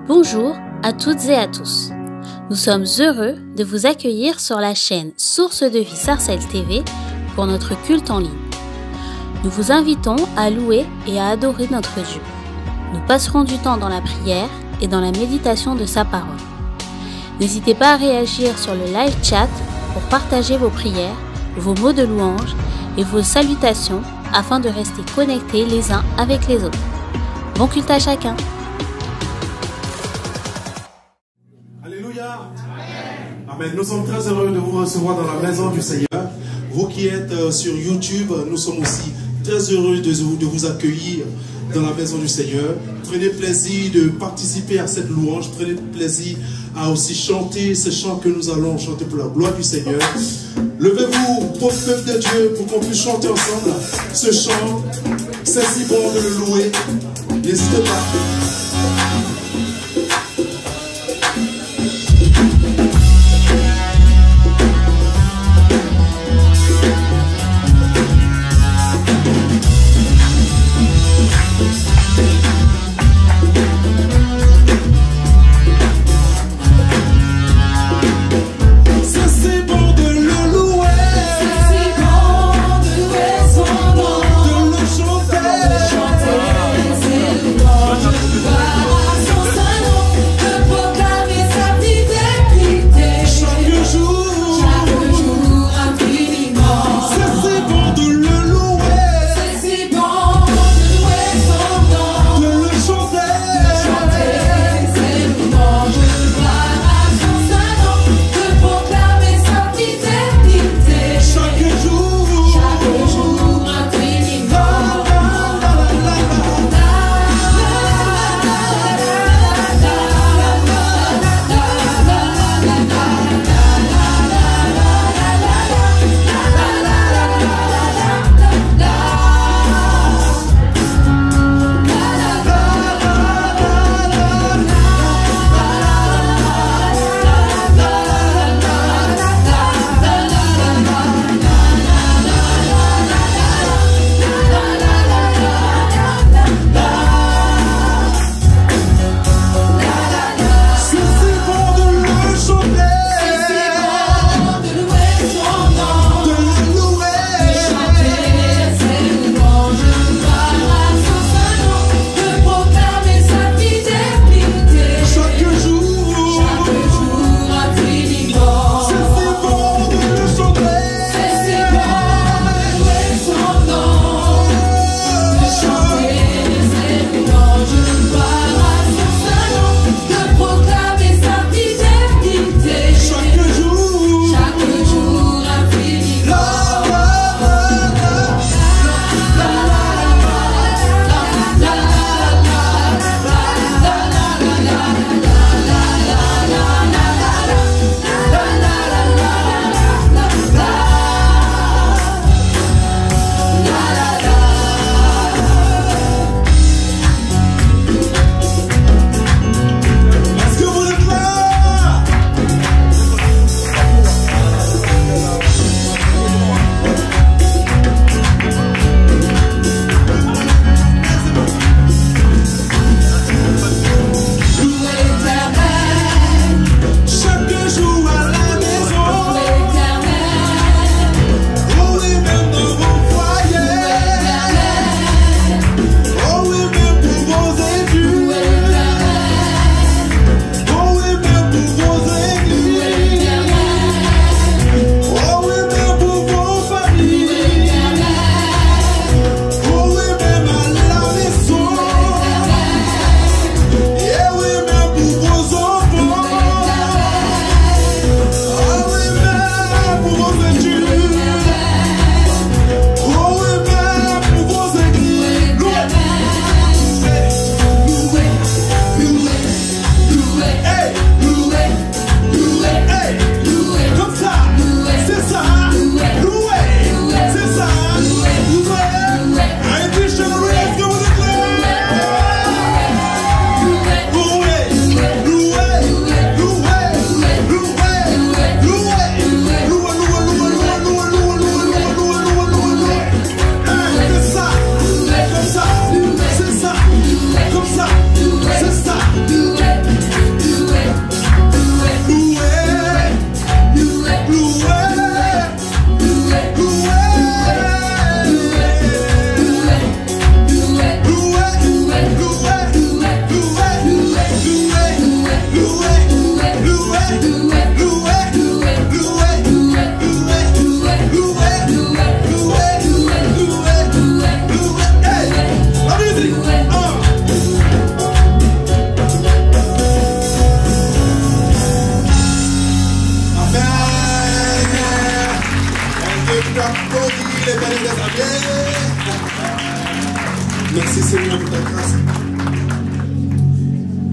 Bonjour à toutes et à tous. Nous sommes heureux de vous accueillir sur la chaîne Source de Vie Sarcelles TV pour notre culte en ligne. Nous vous invitons à louer et à adorer notre Dieu. Nous passerons du temps dans la prière et dans la méditation de sa parole. N'hésitez pas à réagir sur le live chat pour partager vos prières, vos mots de louange et vos salutations afin de rester connectés les uns avec les autres. Bon culte à chacun. Alléluia. Amen. Nous sommes très heureux de vous recevoir dans la maison du Seigneur. Vous qui êtes sur YouTube, nous sommes aussi très heureux de vous accueillir dans la maison du Seigneur. Prenez plaisir de participer à cette louange. Prenez plaisir à aussi chanter ces chants que nous allons chanter pour la gloire du Seigneur. Levez-vous, pauvre peuple de Dieu, pour qu'on puisse chanter ensemble ce chant. C'est si bon de le louer. N'hésitez pas. Chanter,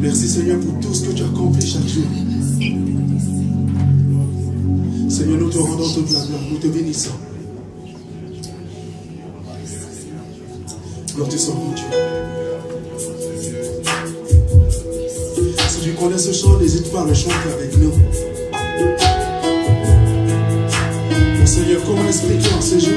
Merci Seigneur pour tout ce que tu accomplis chaque jour. Seigneur, nous te rendons toute la gloire, nous te bénissons. Gloire, tu sois mon Dieu. Si tu connais ce chant, n'hésite pas à le chanter avec nous. Oh Seigneur, comment expliquer en ces jours?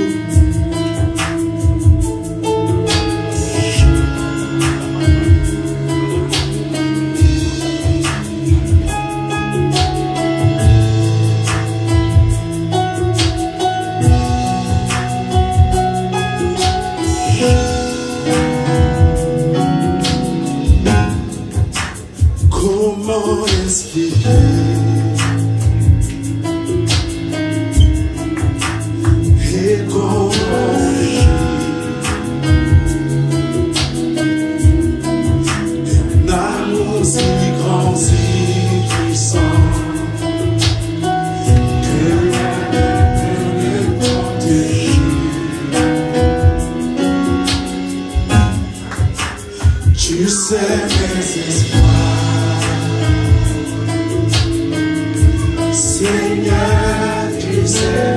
Comment expliquer et comment un amour si grand, si puissant que rien ne peut protéger. Tu sais mes espoirs, Seigneur, tu sais,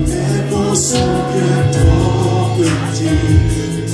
mes mots sont bien trop petits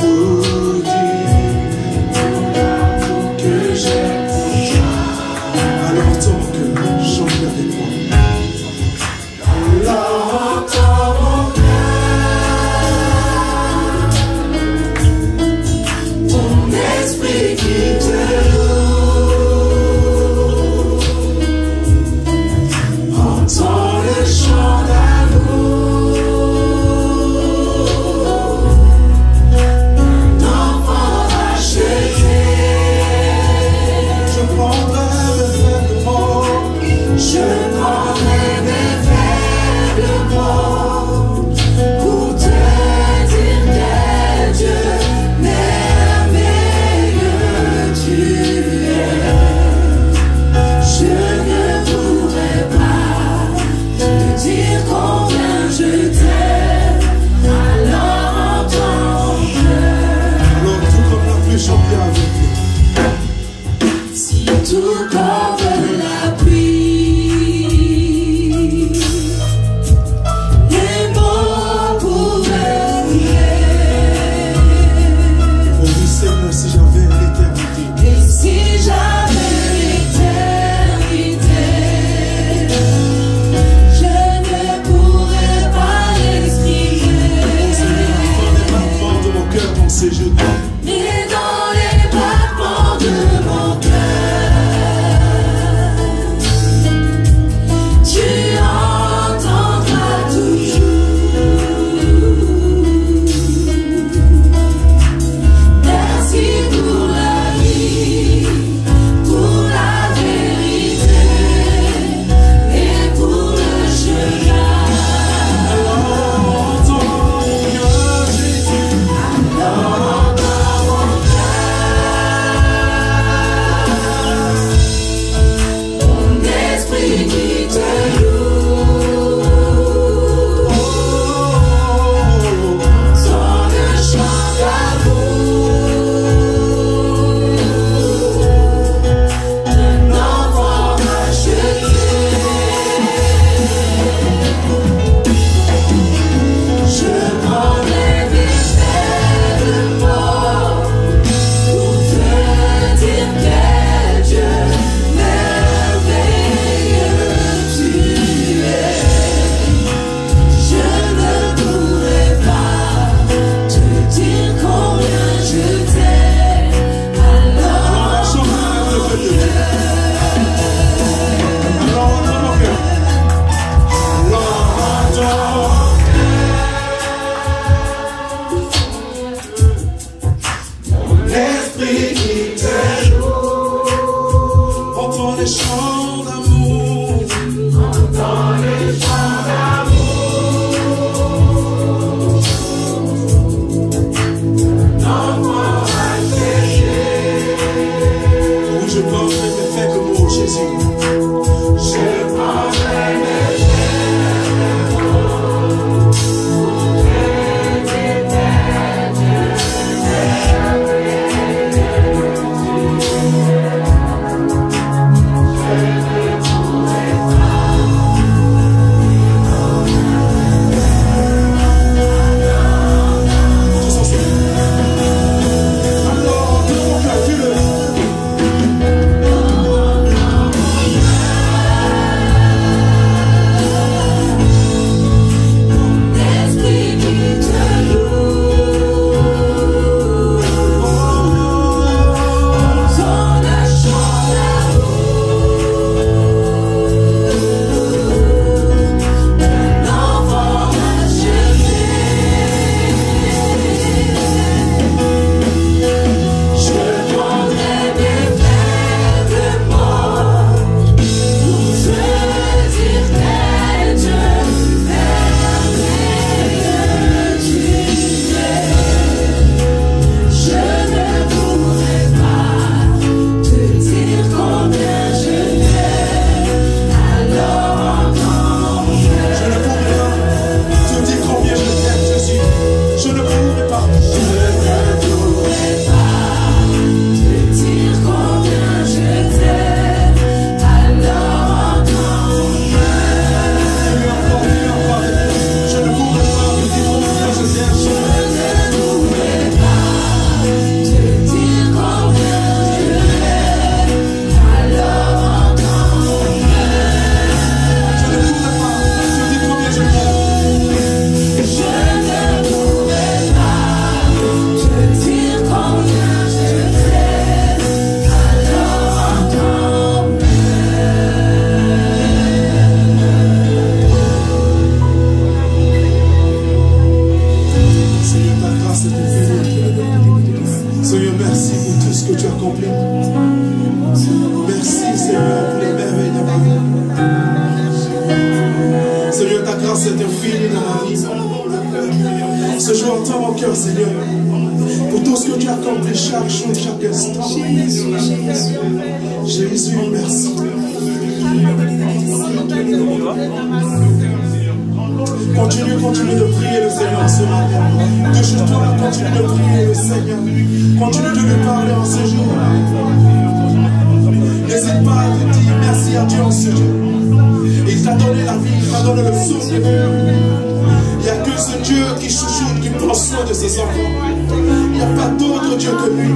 Seigneur, merci pour tout ce que tu as accompli. Merci, Seigneur, pour les merveilles de ma vie. Seigneur, ta grâce est infinie dans ma vie. Ce jour, entends mon cœur, Seigneur, pour tout ce que tu as accompli chaque jour, chaque instant. Jésus, merci. Continue de prier le Seigneur ce matin. Toujours toi, continue de prier le Seigneur. Continue de lui parler en ce jour. N'hésite pas à te dire merci à Dieu en ce jour. Il t'a donné la vie, il t'a donné le souffle de vie. Il n'y a que ce Dieu qui chouchoute, qui prend soin de ses enfants. Il n'y a pas d'autre Dieu que lui.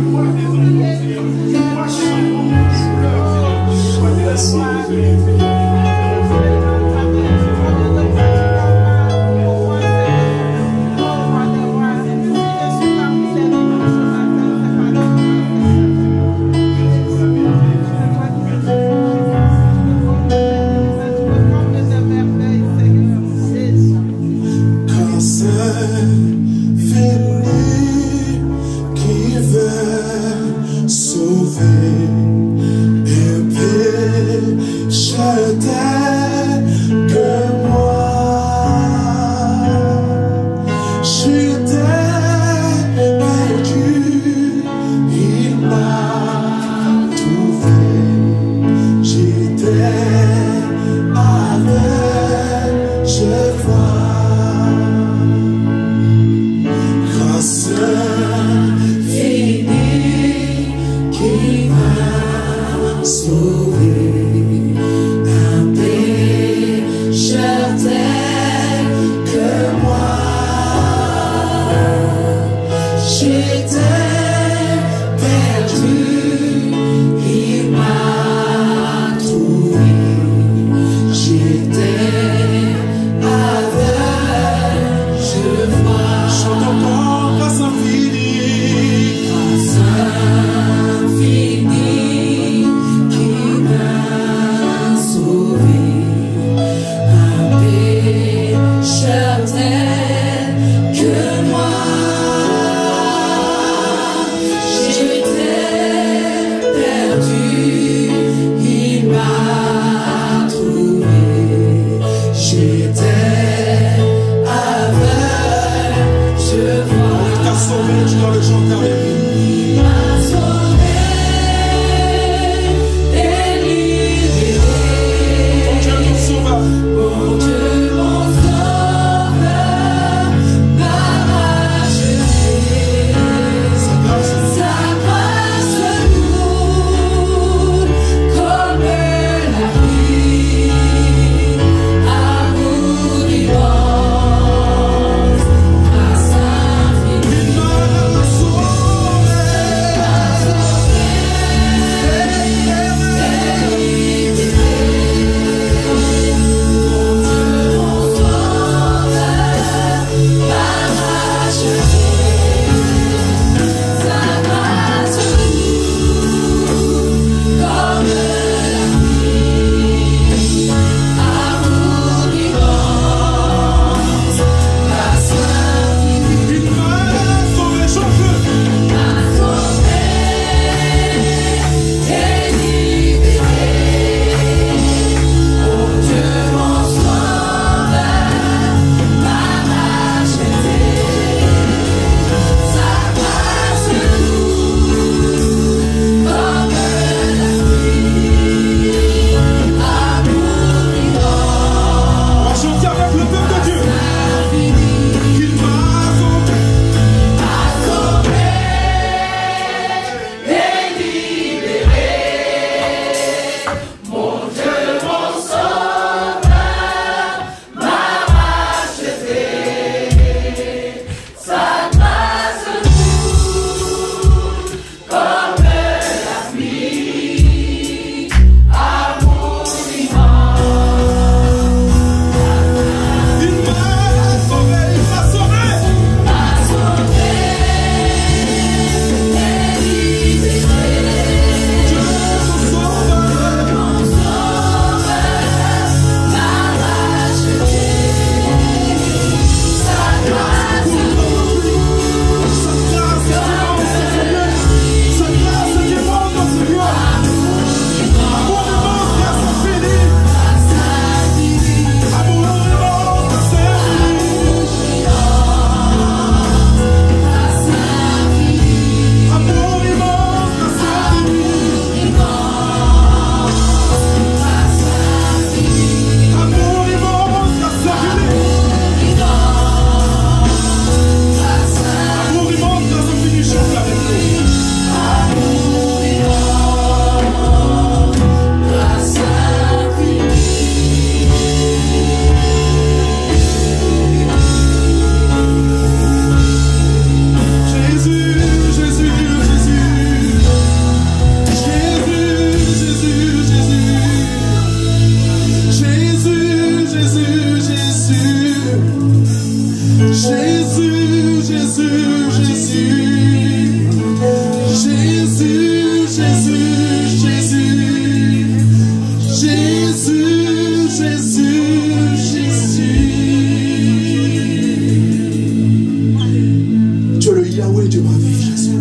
ma vie, Jésus.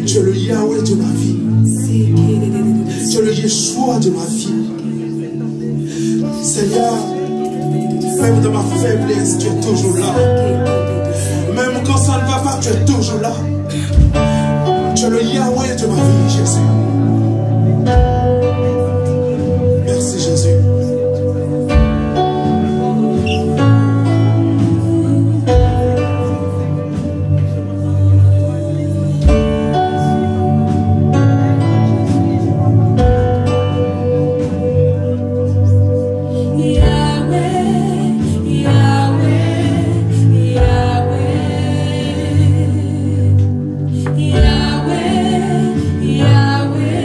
Tu es le Yahweh de ma vie. Tu es le Yeshua de ma vie. Seigneur, même dans ma faiblesse, tu es toujours là. Même quand ça ne va pas, tu es toujours là. Tu es le Yahweh de ma vie, Jésus. Merci, Jésus. Yahweh,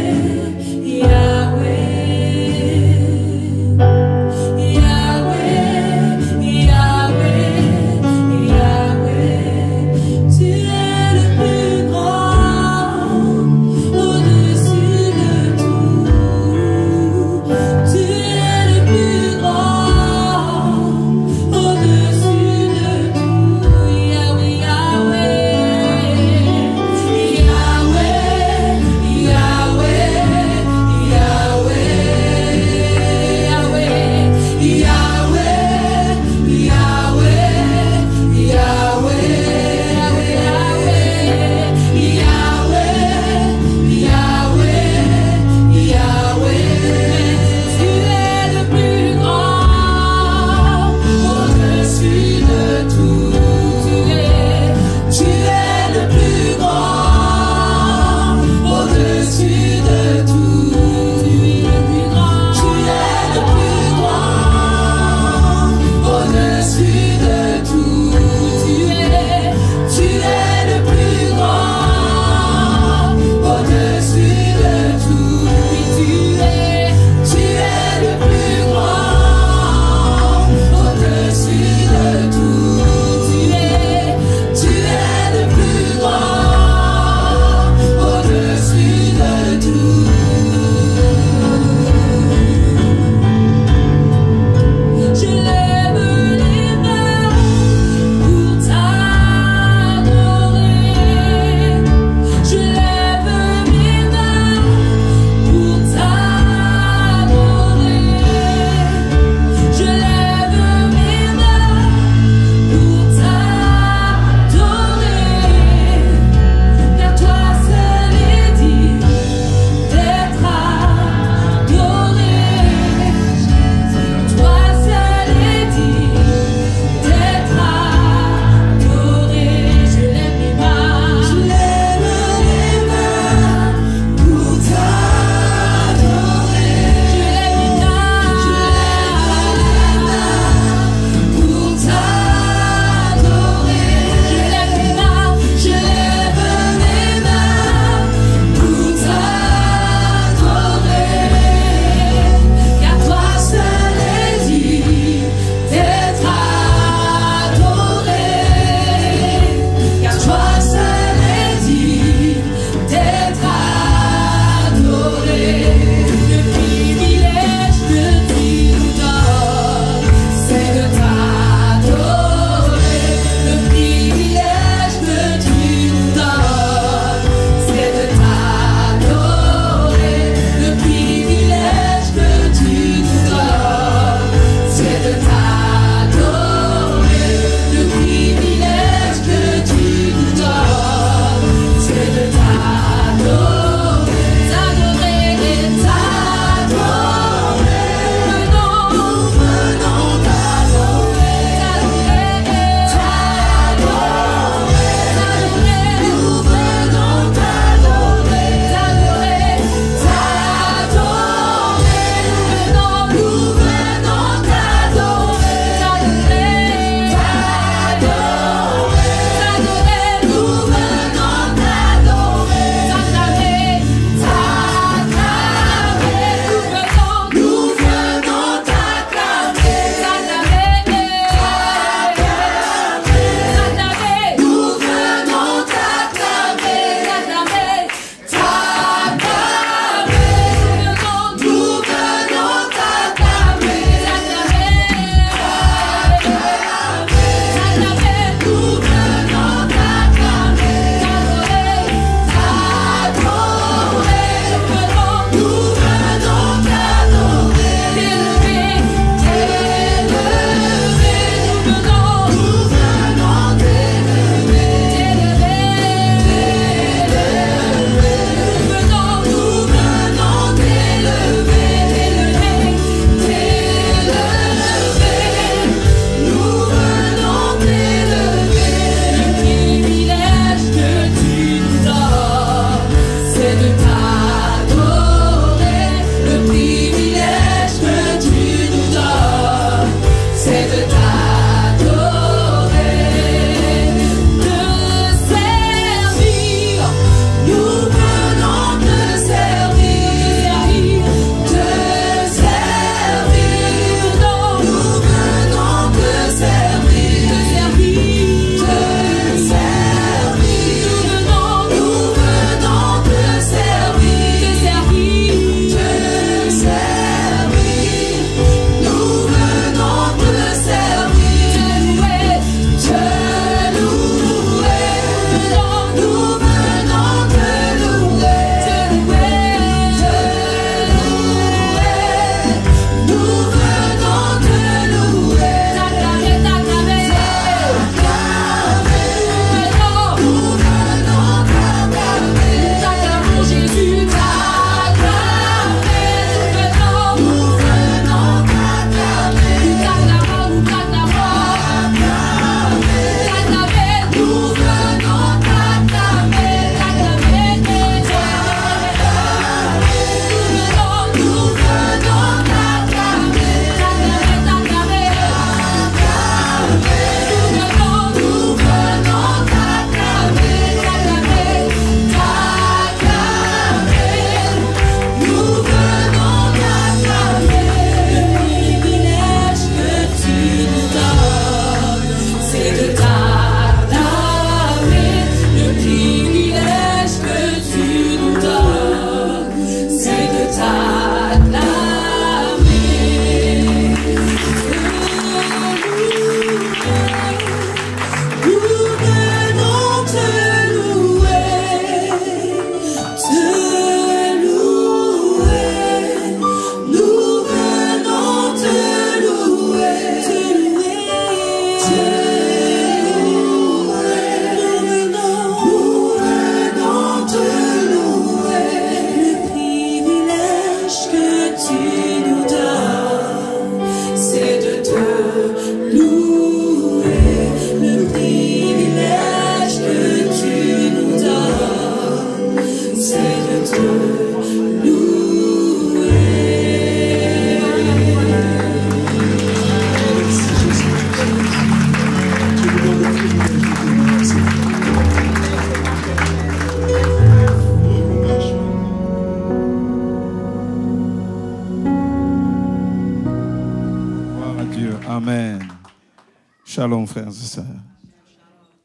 Shalom, frères et sœurs.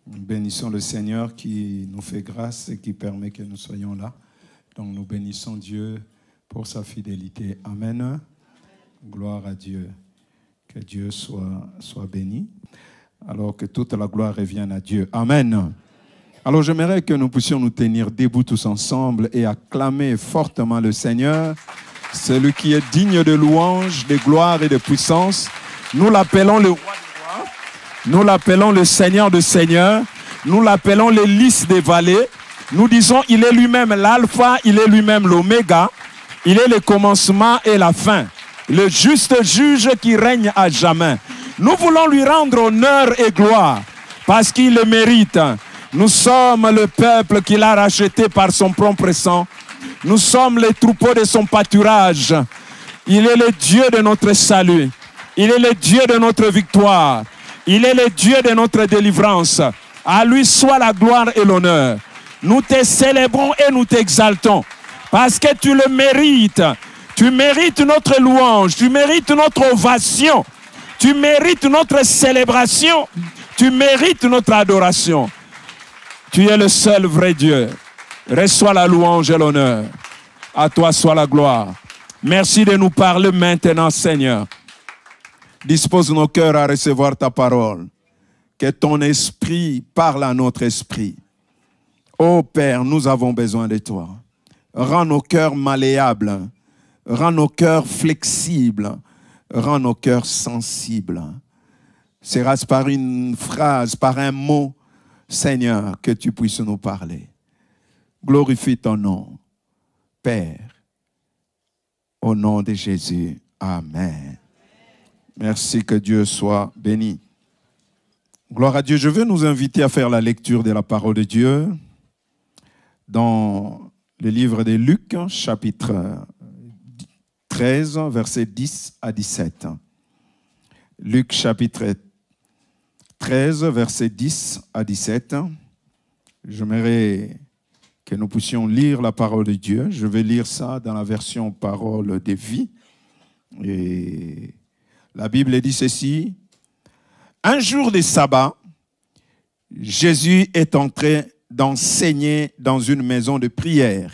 Nous bénissons le Seigneur qui nous fait grâce et qui permet que nous soyons là. Donc nous bénissons Dieu pour sa fidélité. Amen. Gloire à Dieu. Que Dieu soit béni. Alors que toute la gloire revienne à Dieu. Amen. Alors j'aimerais que nous puissions nous tenir debout tous ensemble et acclamer fortement le Seigneur, celui qui est digne de louange, de gloire et de puissance. Nous l'appelons le roi des rois, nous l'appelons le Seigneur des seigneurs, nous l'appelons le lys des vallées. Nous disons il est lui-même l'alpha, il est lui-même l'oméga, il est le commencement et la fin, le juste juge qui règne à jamais. Nous voulons lui rendre honneur et gloire parce qu'il le mérite. Nous sommes le peuple qu'il a racheté par son propre sang. Nous sommes les troupeaux de son pâturage. Il est le Dieu de notre salut. Il est le Dieu de notre victoire. Il est le Dieu de notre délivrance. À lui soit la gloire et l'honneur. Nous te célébrons et nous t'exaltons parce que tu le mérites. Tu mérites notre louange. Tu mérites notre ovation. Tu mérites notre célébration. Tu mérites notre adoration. Tu es le seul vrai Dieu. Reçois la louange et l'honneur. À toi soit la gloire. Merci de nous parler maintenant, Seigneur. Dispose nos cœurs à recevoir ta parole. Que ton esprit parle à notre esprit. Ô Père, nous avons besoin de toi. Rends nos cœurs malléables. Rends nos cœurs flexibles. Rends nos cœurs sensibles. Sera-ce par une phrase, par un mot, Seigneur, que tu puisses nous parler. Glorifie ton nom, Père, au nom de Jésus. Amen. Merci, que Dieu soit béni. Gloire à Dieu. Je veux nous inviter à faire la lecture de la parole de Dieu dans le livre de Luc, chapitre 13, versets 10 à 17. Luc, chapitre 13, versets 10 à 17. J'aimerais que nous puissions lire la parole de Dieu. Je vais lire ça dans la version parole de vie. Et la Bible dit ceci. Un jour de sabbat, Jésus est entré d'enseigner dans une maison de prière,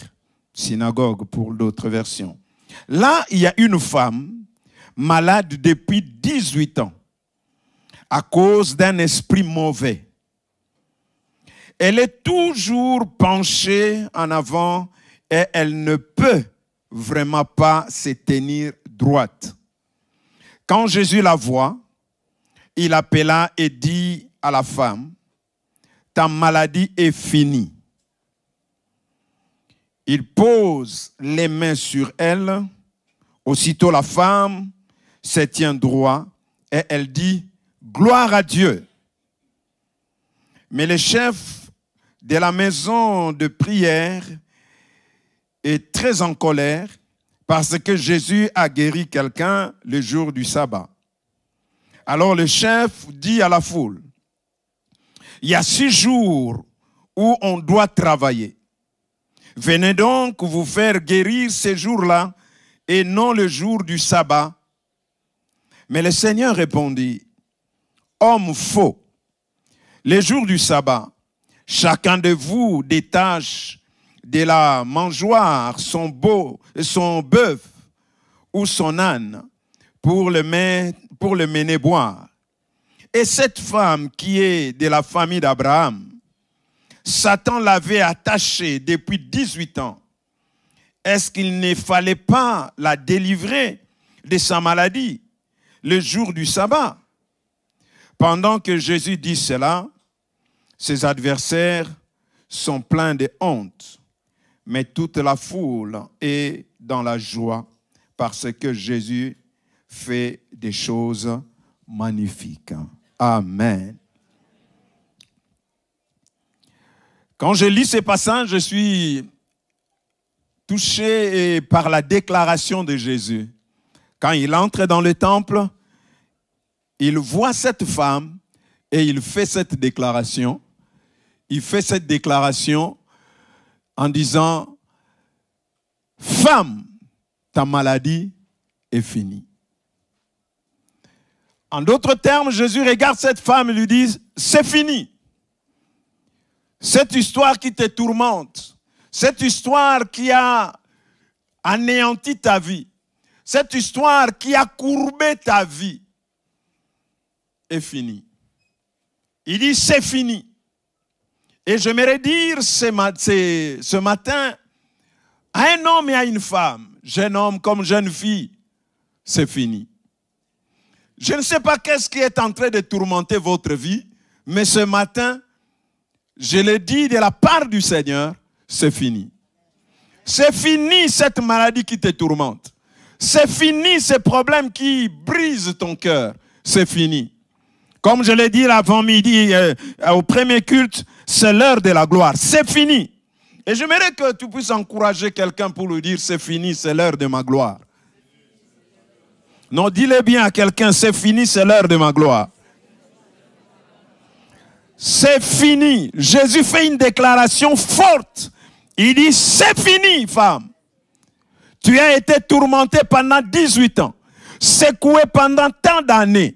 synagogue pour d'autres versions. Là, il y a une femme malade depuis 18 ans à cause d'un esprit mauvais. Elle est toujours penchée en avant et elle ne peut vraiment pas se tenir droite. Quand Jésus la voit, il appela et dit à la femme, « Ta maladie est finie. » Il pose les mains sur elle. Aussitôt la femme se tient droit et elle dit, « Gloire à Dieu. » Mais le chef de la maison de prière est très en colère parce que Jésus a guéri quelqu'un le jour du sabbat. Alors le chef dit à la foule, « Il y a 6 jours où on doit travailler. Venez donc vous faire guérir ces jours-là et non le jour du sabbat. » Mais le Seigneur répondit, « Homme faux, les jours du sabbat, chacun de vous détache de la mangeoire son bœuf ou son âne pour le mener boire. Et cette femme qui est de la famille d'Abraham, Satan l'avait attachée depuis 18 ans. Est-ce qu'il ne fallait pas la délivrer de sa maladie le jour du sabbat? » Pendant que Jésus dit cela, ses adversaires sont pleins de honte, mais toute la foule est dans la joie parce que Jésus fait des choses magnifiques. Amen. Quand je lis ces passages, je suis touché par la déclaration de Jésus. Quand il entre dans le temple, il voit cette femme et il fait cette déclaration. Il fait cette déclaration en disant, « Femme, ta maladie est finie. » En d'autres termes, Jésus regarde cette femme et lui dit, c'est fini. Cette histoire qui te tourmente, cette histoire qui a anéanti ta vie, cette histoire qui a courbé ta vie, est finie. Il dit, c'est fini. Et j'aimerais dire ce matin à un homme et à une femme, jeune homme comme jeune fille, c'est fini. Je ne sais pas qu'est-ce qui est en train de tourmenter votre vie, mais ce matin, je le dis de la part du Seigneur, c'est fini. C'est fini cette maladie qui te tourmente. C'est fini ces problèmes qui brisent ton cœur. C'est fini. Comme je l'ai dit l'avant-midi au premier culte, c'est l'heure de la gloire. C'est fini. Et j'aimerais que tu puisses encourager quelqu'un pour lui dire, c'est fini, c'est l'heure de ma gloire. Non, dis-le bien à quelqu'un, c'est fini, c'est l'heure de ma gloire. C'est fini. Jésus fait une déclaration forte. Il dit, c'est fini, femme. Tu as été tourmentée pendant 18 ans, secouée pendant tant d'années,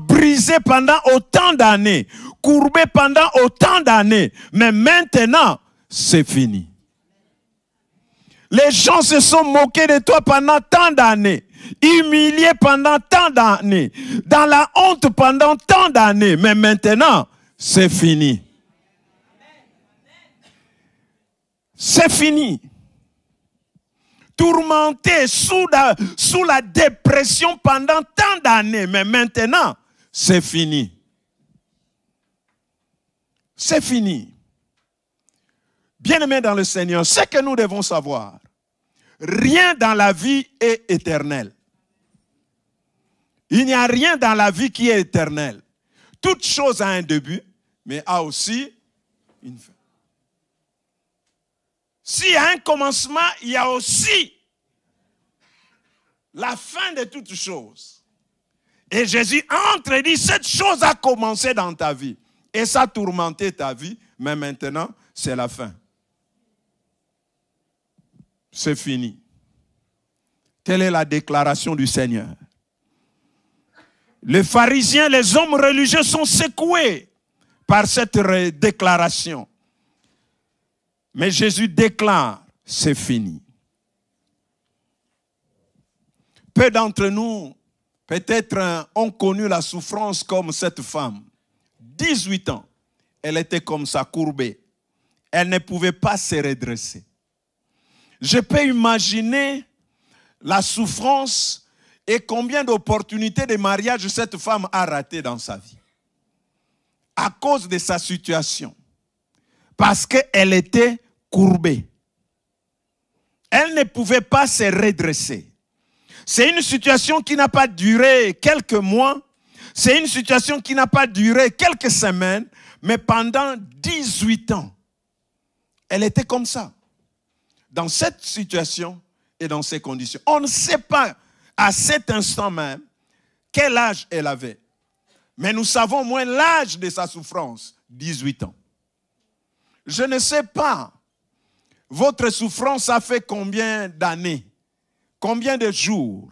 brisée pendant autant d'années, courbée pendant autant d'années. Mais maintenant, c'est fini. Les gens se sont moqués de toi pendant tant d'années, humiliés pendant tant d'années, dans la honte pendant tant d'années. Mais maintenant, c'est fini. C'est fini. Tourmenté sous la dépression pendant tant d'années, mais maintenant, c'est fini. C'est fini. Bien-aimés dans le Seigneur, ce que nous devons savoir, rien dans la vie est éternel. Il n'y a rien dans la vie qui est éternel. Toute chose a un début, mais a aussi une fin. S'il y a un commencement, il y a aussi la fin de toute chose. Et Jésus entre et dit, cette chose a commencé dans ta vie. Et ça a tourmenté ta vie, mais maintenant, c'est la fin. C'est fini. Telle est la déclaration du Seigneur. Les pharisiens, les hommes religieux sont secoués par cette déclaration. Mais Jésus déclare, c'est fini. Peu d'entre nous, peut-être, ont connu la souffrance comme cette femme. 18 ans, elle était comme ça, courbée. Elle ne pouvait pas se redresser. Je peux imaginer la souffrance et combien d'opportunités de mariage cette femme a raté dans sa vie. À cause de sa situation. Parce qu'elle était courbée. Elle ne pouvait pas se redresser. C'est une situation qui n'a pas duré quelques mois. C'est une situation qui n'a pas duré quelques semaines. Mais pendant 18 ans, elle était comme ça. Dans cette situation et dans ces conditions. On ne sait pas à cet instant même quel âge elle avait. Mais nous savons au moins l'âge de sa souffrance. 18 ans. Je ne sais pas, votre souffrance a fait combien d'années, combien de jours,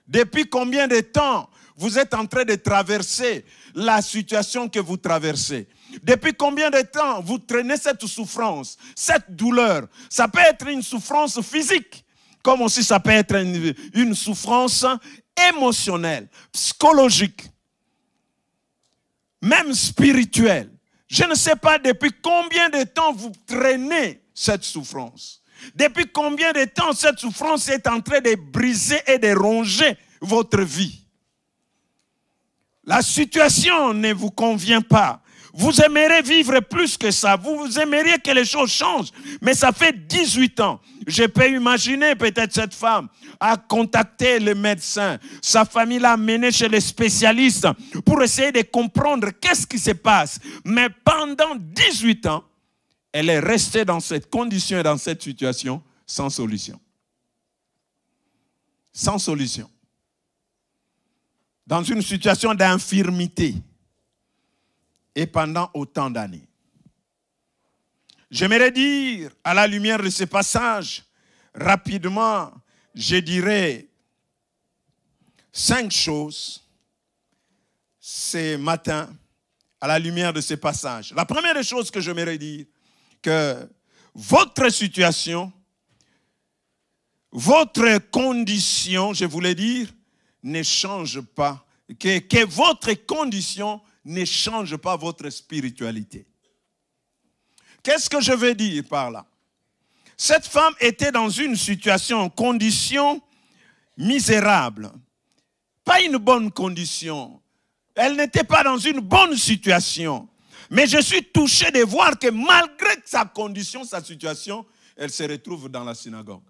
depuis combien de temps vous êtes en train de traverser la situation que vous traversez. Depuis combien de temps vous traînez cette souffrance, cette douleur. Ça peut être une souffrance physique, comme aussi ça peut être une souffrance émotionnelle, psychologique, même spirituelle. Je ne sais pas depuis combien de temps vous traînez cette souffrance. Depuis combien de temps cette souffrance est en train de briser et de ronger votre vie. La situation ne vous convient pas. Vous aimeriez vivre plus que ça. Vous aimeriez que les choses changent. Mais ça fait 18 ans. Je peux imaginer peut-être cette femme a contacté le médecin. Sa famille l'a amené chez les spécialistes pour essayer de comprendre qu'est-ce qui se passe. Mais pendant 18 ans, elle est restée dans cette condition et dans cette situation sans solution. Sans solution. Dans une situation d'infirmité. Et pendant autant d'années. J'aimerais dire, à la lumière de ce passage, rapidement, je dirais 5 choses ces matins, à la lumière de ces passages, la première des choses que j'aimerais dire, que votre situation, votre condition, je voulais dire, ne change pas. Que votre condition ne change pas votre spiritualité. Qu'est-ce que je veux dire par là? Cette femme était dans une situation, condition misérable. Pas une bonne condition. Elle n'était pas dans une bonne situation. Mais je suis touché de voir que malgré sa condition, sa situation, elle se retrouve dans la synagogue.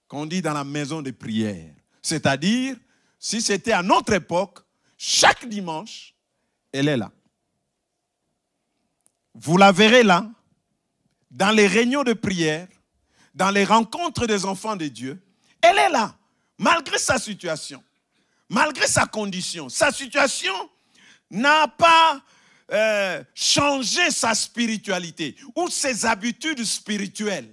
Qu'on dit dans la maison de prière. C'est-à-dire, si c'était à notre époque, chaque dimanche, elle est là. Vous la verrez là, dans les réunions de prière, dans les rencontres des enfants de Dieu. Elle est là, malgré sa situation, malgré sa condition. Sa situation n'a pas changé sa spiritualité ou ses habitudes spirituelles.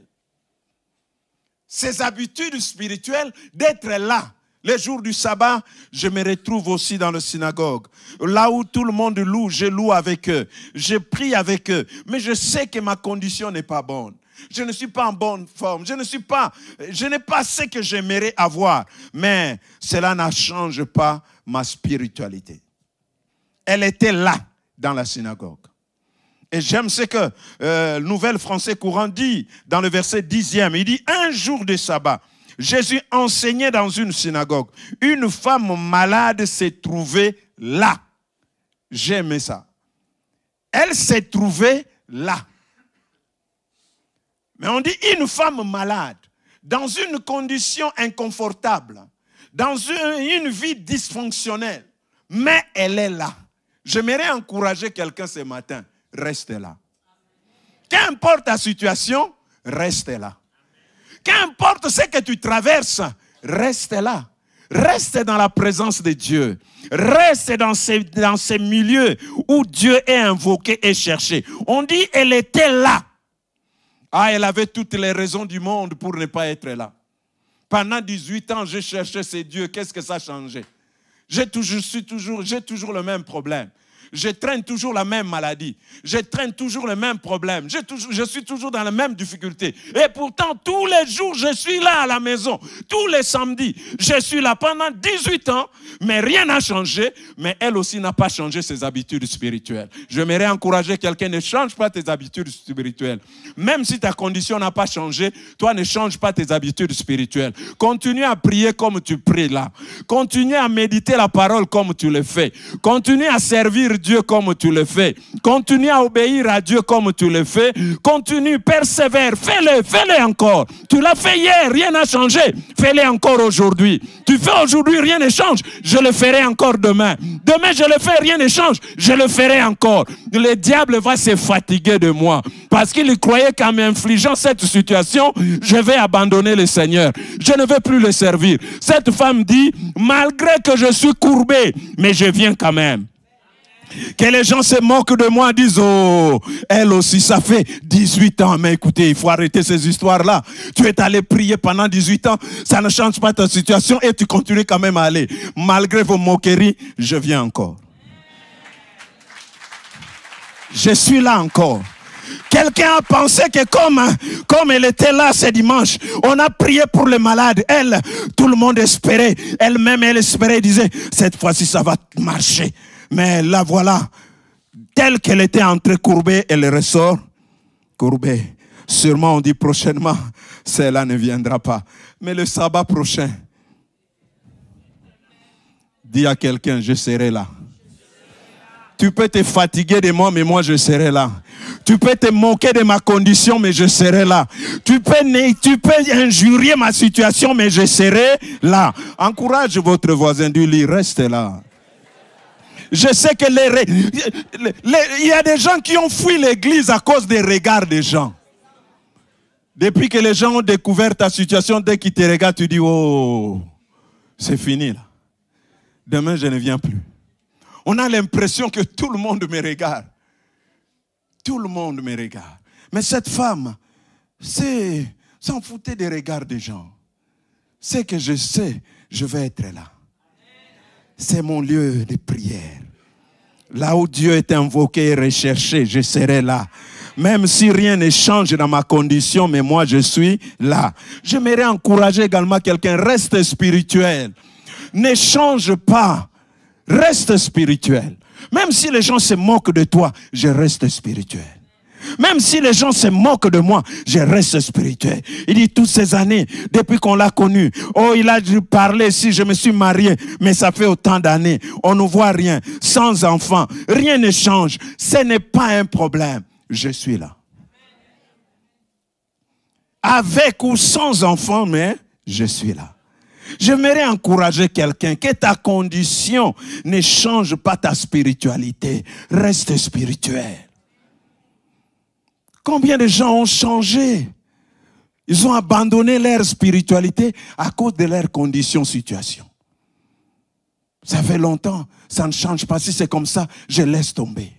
Ses habitudes spirituelles d'être là. Les jours du sabbat, je me retrouve aussi dans la synagogue. Là où tout le monde loue, je loue avec eux. Je prie avec eux. Mais je sais que ma condition n'est pas bonne. Je ne suis pas en bonne forme. Je n'ai pas ce que j'aimerais avoir. Mais cela ne change pas ma spiritualité. Elle était là, dans la synagogue. Et j'aime ce que le Nouvel Français Courant dit dans le verset 10e. Il dit, un jour de sabbat, Jésus enseignait dans une synagogue. Une femme malade s'est trouvée là. J'aimais ça. Elle s'est trouvée là. Mais on dit une femme malade, dans une condition inconfortable, dans une vie dysfonctionnelle. Mais elle est là. J'aimerais encourager quelqu'un ce matin. Reste là. Qu'importe ta situation, reste là. Qu'importe ce que tu traverses, reste là. Reste dans la présence de Dieu. Reste dans ces milieux où Dieu est invoqué et cherché. On dit elle était là. Ah, elle avait toutes les raisons du monde pour ne pas être là. Pendant 18 ans, je cherchais ces dieux. Qu'est-ce que ça a changé? J'ai toujours le même problème. Je traîne toujours la même maladie. Je traîne toujours le même problème. Je suis toujours dans la même difficulté. Et pourtant, tous les jours, je suis là à la maison. Tous les samedis, je suis là pendant 18 ans. Mais rien n'a changé. Mais elle aussi n'a pas changé ses habitudes spirituelles. J'aimerais encourager quelqu'un, ne change pas tes habitudes spirituelles. Même si ta condition n'a pas changé, toi ne change pas tes habitudes spirituelles. Continue à prier comme tu pries là. Continue à méditer la parole comme tu le fais. Continue à servir Dieu comme tu le fais. Continue à obéir à Dieu comme tu le fais. Continue, persévère, fais-le encore. Tu l'as fait hier, rien n'a changé. Fais-le encore aujourd'hui. Tu fais aujourd'hui, rien ne change. Je le ferai encore demain. Demain, je le fais, rien ne change. Je le ferai encore. Le diable va se fatiguer de moi. Parce qu'il croyait qu'en m'infligeant cette situation, je vais abandonner le Seigneur. Je ne veux plus le servir. Cette femme dit, malgré que je suis courbé, mais je viens quand même. Que les gens se moquent de moi, disent, oh, elle aussi, ça fait 18 ans. Mais écoutez, il faut arrêter ces histoires-là. Tu es allé prier pendant 18 ans, ça ne change pas ta situation et tu continues quand même à aller. Malgré vos moqueries, je viens encore. Je suis là encore. Quelqu'un a pensé que comme elle était là ce dimanche, on a prié pour les malades. Elle, tout le monde espérait. Elle-même, elle espérait, disait, cette fois-ci, ça va marcher. Mais là, voilà, telle qu'elle était entrée courbée, elle ressort courbée. Sûrement, on dit prochainement, celle-là ne viendra pas. Mais le sabbat prochain, dis à quelqu'un, je serai là. Tu peux te fatiguer de moi, mais moi je serai là. Tu peux te moquer de ma condition, mais je serai là. Tu peux injurier ma situation, mais je serai là. Encourage votre voisin, dis-lui, reste là. Je sais que il y a des gens qui ont fui l'église à cause des regards des gens. Depuis que les gens ont découvert ta situation, dès qu'ils te regardent, tu dis, oh, c'est fini là. Demain, je ne viens plus. On a l'impression que tout le monde me regarde. Tout le monde me regarde. Mais cette femme, s'en foutait des regards des gens. C'est que je sais, je vais être là. c'est mon lieu de prière. Là où Dieu est invoqué et recherché, je serai là. Même si rien ne change dans ma condition, mais moi je suis là. J'aimerais encourager également quelqu'un, reste spirituel. Ne change pas, reste spirituel. Même si les gens se moquent de toi, je reste spirituel. Même si les gens se moquent de moi, je reste spirituel. Il dit toutes ces années, depuis qu'on l'a connu, oh il a dû parler si je me suis marié, mais ça fait autant d'années, on ne voit rien, sans enfant, rien ne change, ce n'est pas un problème, je suis là. Avec ou sans enfant, mais je suis là. J'aimerais encourager quelqu'un que ta condition ne change pas ta spiritualité, reste spirituel. Combien de gens ont changé? Ils ont abandonné leur spiritualité à cause de leur condition, situation. Ça fait longtemps, ça ne change pas. Si c'est comme ça, je laisse tomber.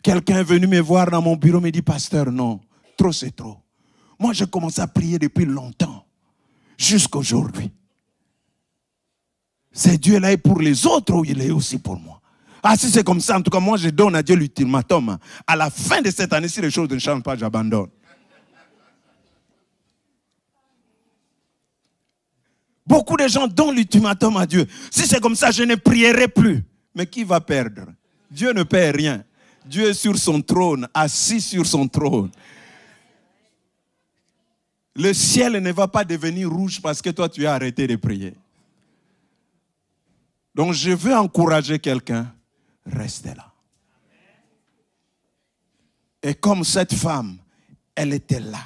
Quelqu'un est venu me voir dans mon bureau, me dit, pasteur, non, trop c'est trop. Moi, j'ai commencé à prier depuis longtemps, jusqu'à aujourd'hui. C'est Dieu là et pour les autres ou il est aussi pour moi? Ah, si c'est comme ça, en tout cas, moi, je donne à Dieu l'ultimatum. À la fin de cette année, si les choses ne changent pas, j'abandonne. Beaucoup de gens donnent l'ultimatum à Dieu. Si c'est comme ça, je ne prierai plus. Mais qui va perdre? Dieu ne perd rien. Dieu est sur son trône, assis sur son trône. Le ciel ne va pas devenir rouge parce que toi, tu as arrêté de prier. Donc, je veux encourager quelqu'un. Restez là. Et comme cette femme, elle était là.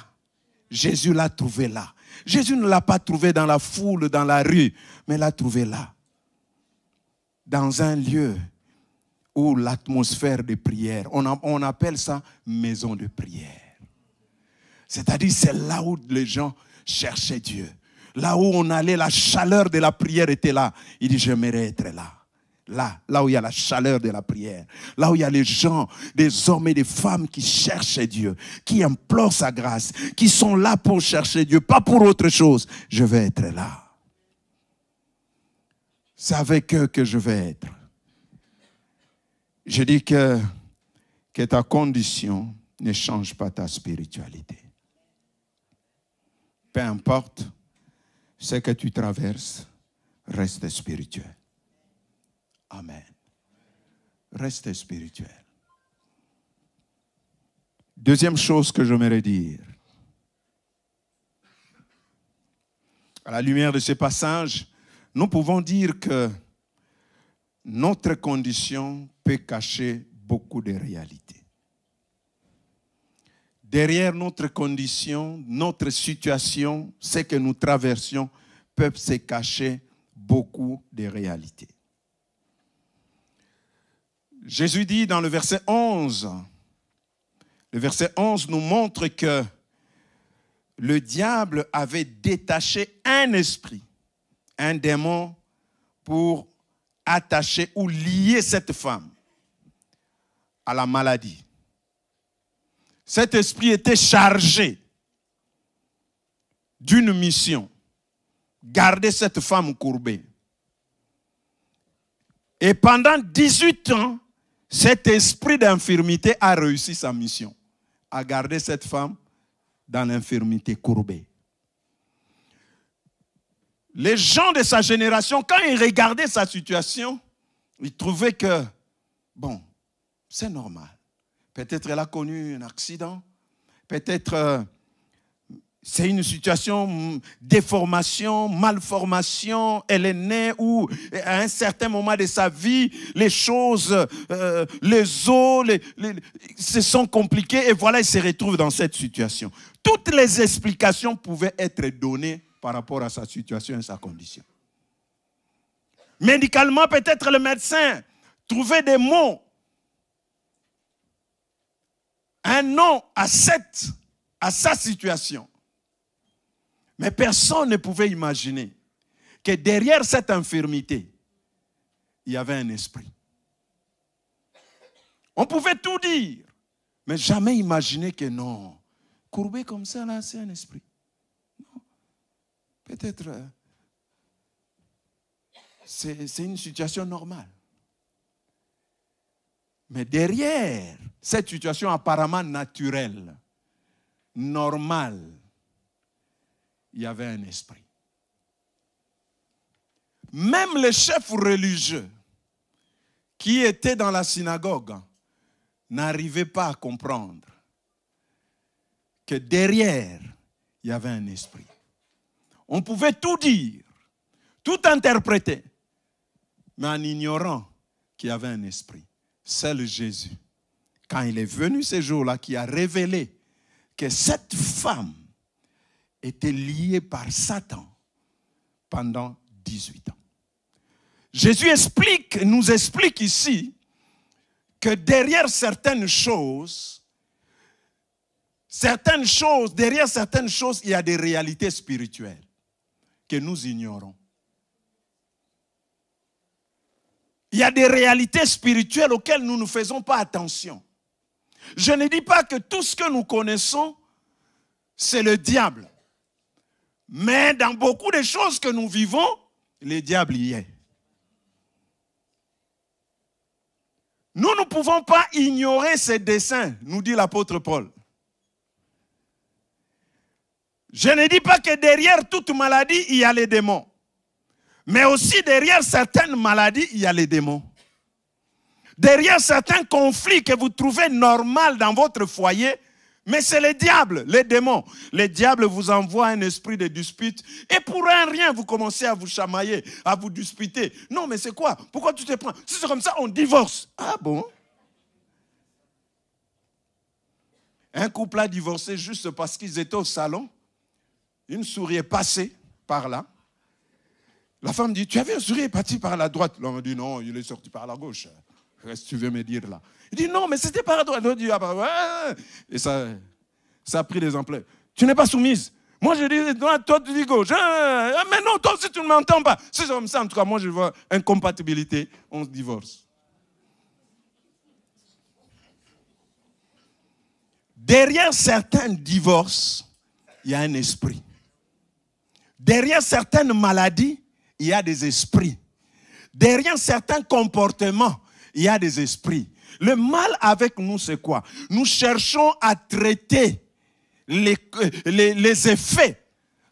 Jésus l'a trouvée là. Jésus ne l'a pas trouvée dans la foule, dans la rue, mais l'a trouvée là. Dans un lieu où l'atmosphère de prière, on appelle ça maison de prière. C'est-à-dire c'est là où les gens cherchaient Dieu. Là où on allait, la chaleur de la prière était là. Il dit, j'aimerais être là. Là où il y a la chaleur de la prière. Là où il y a les gens, des hommes et des femmes qui cherchent Dieu, qui implorent sa grâce, qui sont là pour chercher Dieu, pas pour autre chose. Je vais être là. C'est avec eux que je vais être. Je dis que ta condition ne change pas ta spiritualité. Peu importe ce que tu traverses, reste spirituel. Amen. Reste spirituel. Deuxième chose que j'aimerais dire. À la lumière de ce passage, nous pouvons dire que notre condition peut cacher beaucoup de réalités. Derrière notre condition, notre situation, ce que nous traversions, peuvent se cacher beaucoup de réalités. Jésus dit dans le verset 11, le verset 11 nous montre que le diable avait détaché un esprit, un démon, pour attacher ou lier cette femme à la maladie. Cet esprit était chargé d'une mission, garder cette femme courbée. Et pendant 18 ans, cet esprit d'infirmité a réussi sa mission, à garder cette femme dans l'infirmité courbée. Les gens de sa génération, quand ils regardaient sa situation, ils trouvaient que, bon, c'est normal. Peut-être elle a connu un accident, peut-être c'est une situation, déformation, malformation, elle est née ou à un certain moment de sa vie, les choses, les os, se sont compliquées et voilà, elle se retrouve dans cette situation. Toutes les explications pouvaient être données par rapport à sa situation et sa condition. Médicalement, peut-être le médecin trouvait des mots, un nom à sa situation. Mais personne ne pouvait imaginer que derrière cette infirmité, il y avait un esprit. On pouvait tout dire, mais jamais imaginer que non. Courbé comme ça, là, c'est un esprit. Non. Peut-être, c'est une situation normale. Mais derrière cette situation apparemment naturelle, normale, il y avait un esprit. Même les chefs religieux qui étaient dans la synagogue n'arrivaient pas à comprendre que derrière, il y avait un esprit. On pouvait tout dire, tout interpréter, mais en ignorant qu'il y avait un esprit. Seul Jésus, quand il est venu ces jours-là, qui a révélé que cette femme était liée par Satan pendant 18 ans. Jésus nous explique ici que derrière certaines choses, derrière certaines choses, il y a des réalités spirituelles que nous ignorons. Il y a des réalités spirituelles auxquelles nous ne faisons pas attention. Je ne dis pas que tout ce que nous connaissons, c'est le diable. Mais dans beaucoup de choses que nous vivons, le diable y est. Nous ne pouvons pas ignorer ses desseins, nous dit l'apôtre Paul. Je ne dis pas que derrière toute maladie, il y a les démons. Mais aussi derrière certaines maladies, il y a les démons. Derrière certains conflits que vous trouvez normaux dans votre foyer, mais c'est le diable, les démons. Le diable vous envoie un esprit de dispute et pour rien, vous commencez à vous chamailler, à vous disputer. Non, mais c'est quoi? Pourquoi tu te prends? Si c'est comme ça, on divorce. Ah bon? Un couple a divorcé juste parce qu'ils étaient au salon. Une souris est passée par là. La femme dit, tu avais un souris parti par la droite. L'homme dit, non, il est sorti par la gauche. Qu'est-ce que tu veux me dire là? Il dit, non, mais c'était par la droite. L'autre dit, ah bah ouais. Et ça a pris des ampleurs. Tu n'es pas soumise. Moi, je dis, toi, tu dis gauche. Mais non, toi aussi, tu ne m'entends pas. Si c'est comme ça, en tout cas, moi, je vois incompatibilité. On se divorce. Derrière certains divorces, il y a un esprit. Derrière certaines maladies, il y a des esprits. Derrière certains comportements, il y a des esprits. Le mal avec nous, c'est quoi? Nous cherchons à traiter les effets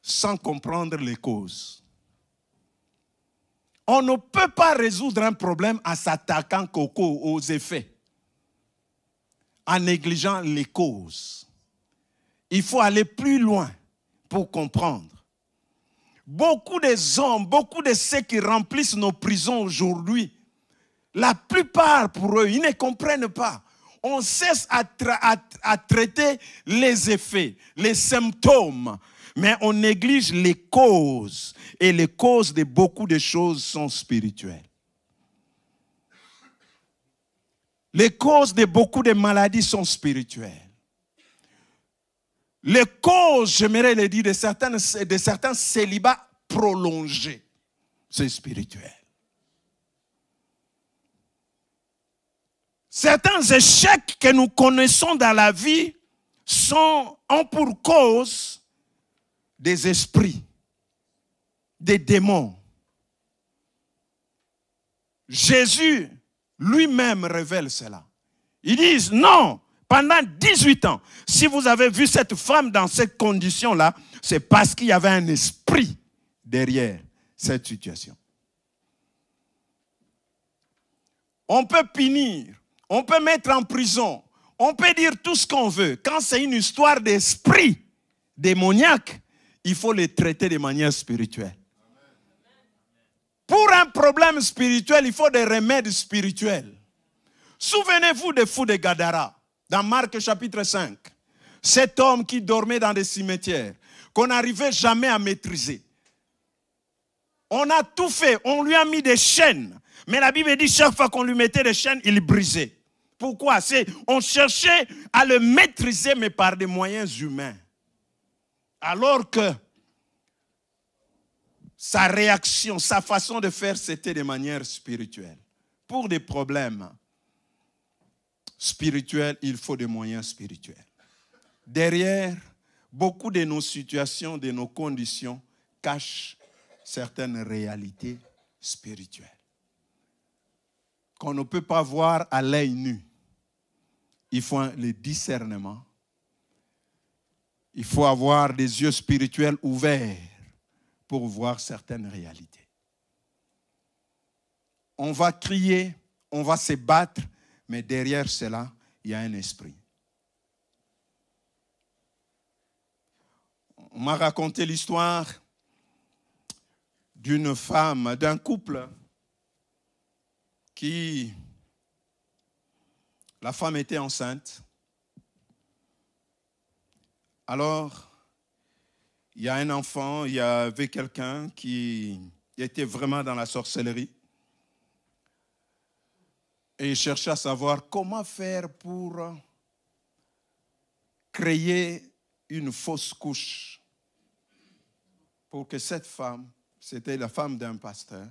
sans comprendre les causes. On ne peut pas résoudre un problème en s'attaquant aux effets, en négligeant les causes. Il faut aller plus loin pour comprendre. Beaucoup des hommes, beaucoup de ceux qui remplissent nos prisons aujourd'hui, la plupart pour eux, ils ne comprennent pas. On cesse à traiter les effets, les symptômes, mais on néglige les causes. Et les causes de beaucoup de choses sont spirituelles. Les causes de beaucoup de maladies sont spirituelles. Les causes, j'aimerais le dire, de certains célibats prolongés, c'est spirituel. Certains échecs que nous connaissons dans la vie ont pour cause des esprits, des démons. Jésus lui-même révèle cela. Ils disent non. Pendant 18 ans, si vous avez vu cette femme dans cette condition-là, c'est parce qu'il y avait un esprit derrière cette situation. On peut punir, on peut mettre en prison, on peut dire tout ce qu'on veut. Quand c'est une histoire d'esprit démoniaque, il faut les traiter de manière spirituelle. Pour un problème spirituel, il faut des remèdes spirituels. Souvenez-vous des fous de Gadara. Dans Marc chapitre 5, cet homme qui dormait dans des cimetières, qu'on n'arrivait jamais à maîtriser. On a tout fait, on lui a mis des chaînes. Mais la Bible dit chaque fois qu'on lui mettait des chaînes, il brisait. Pourquoi? On cherchait à le maîtriser, mais par des moyens humains. Alors que sa réaction, sa façon de faire, c'était de manière spirituelle. Pour des problèmes spirituel, il faut des moyens spirituels. Derrière, beaucoup de nos situations, de nos conditions, cachent certaines réalités spirituels qu'on ne peut pas voir à l'œil nu. Il faut le discernement. Il faut avoir des yeux spirituels ouverts pour voir certaines réalités. On va crier, on va se battre, mais derrière cela, il y a un esprit. On m'a raconté l'histoire d'une femme, d'un couple qui, la femme était enceinte. Alors, il y a un enfant, il y avait quelqu'un qui était vraiment dans la sorcellerie. Et il cherchait à savoir comment faire pour créer une fausse couche pour que cette femme, c'était la femme d'un pasteur,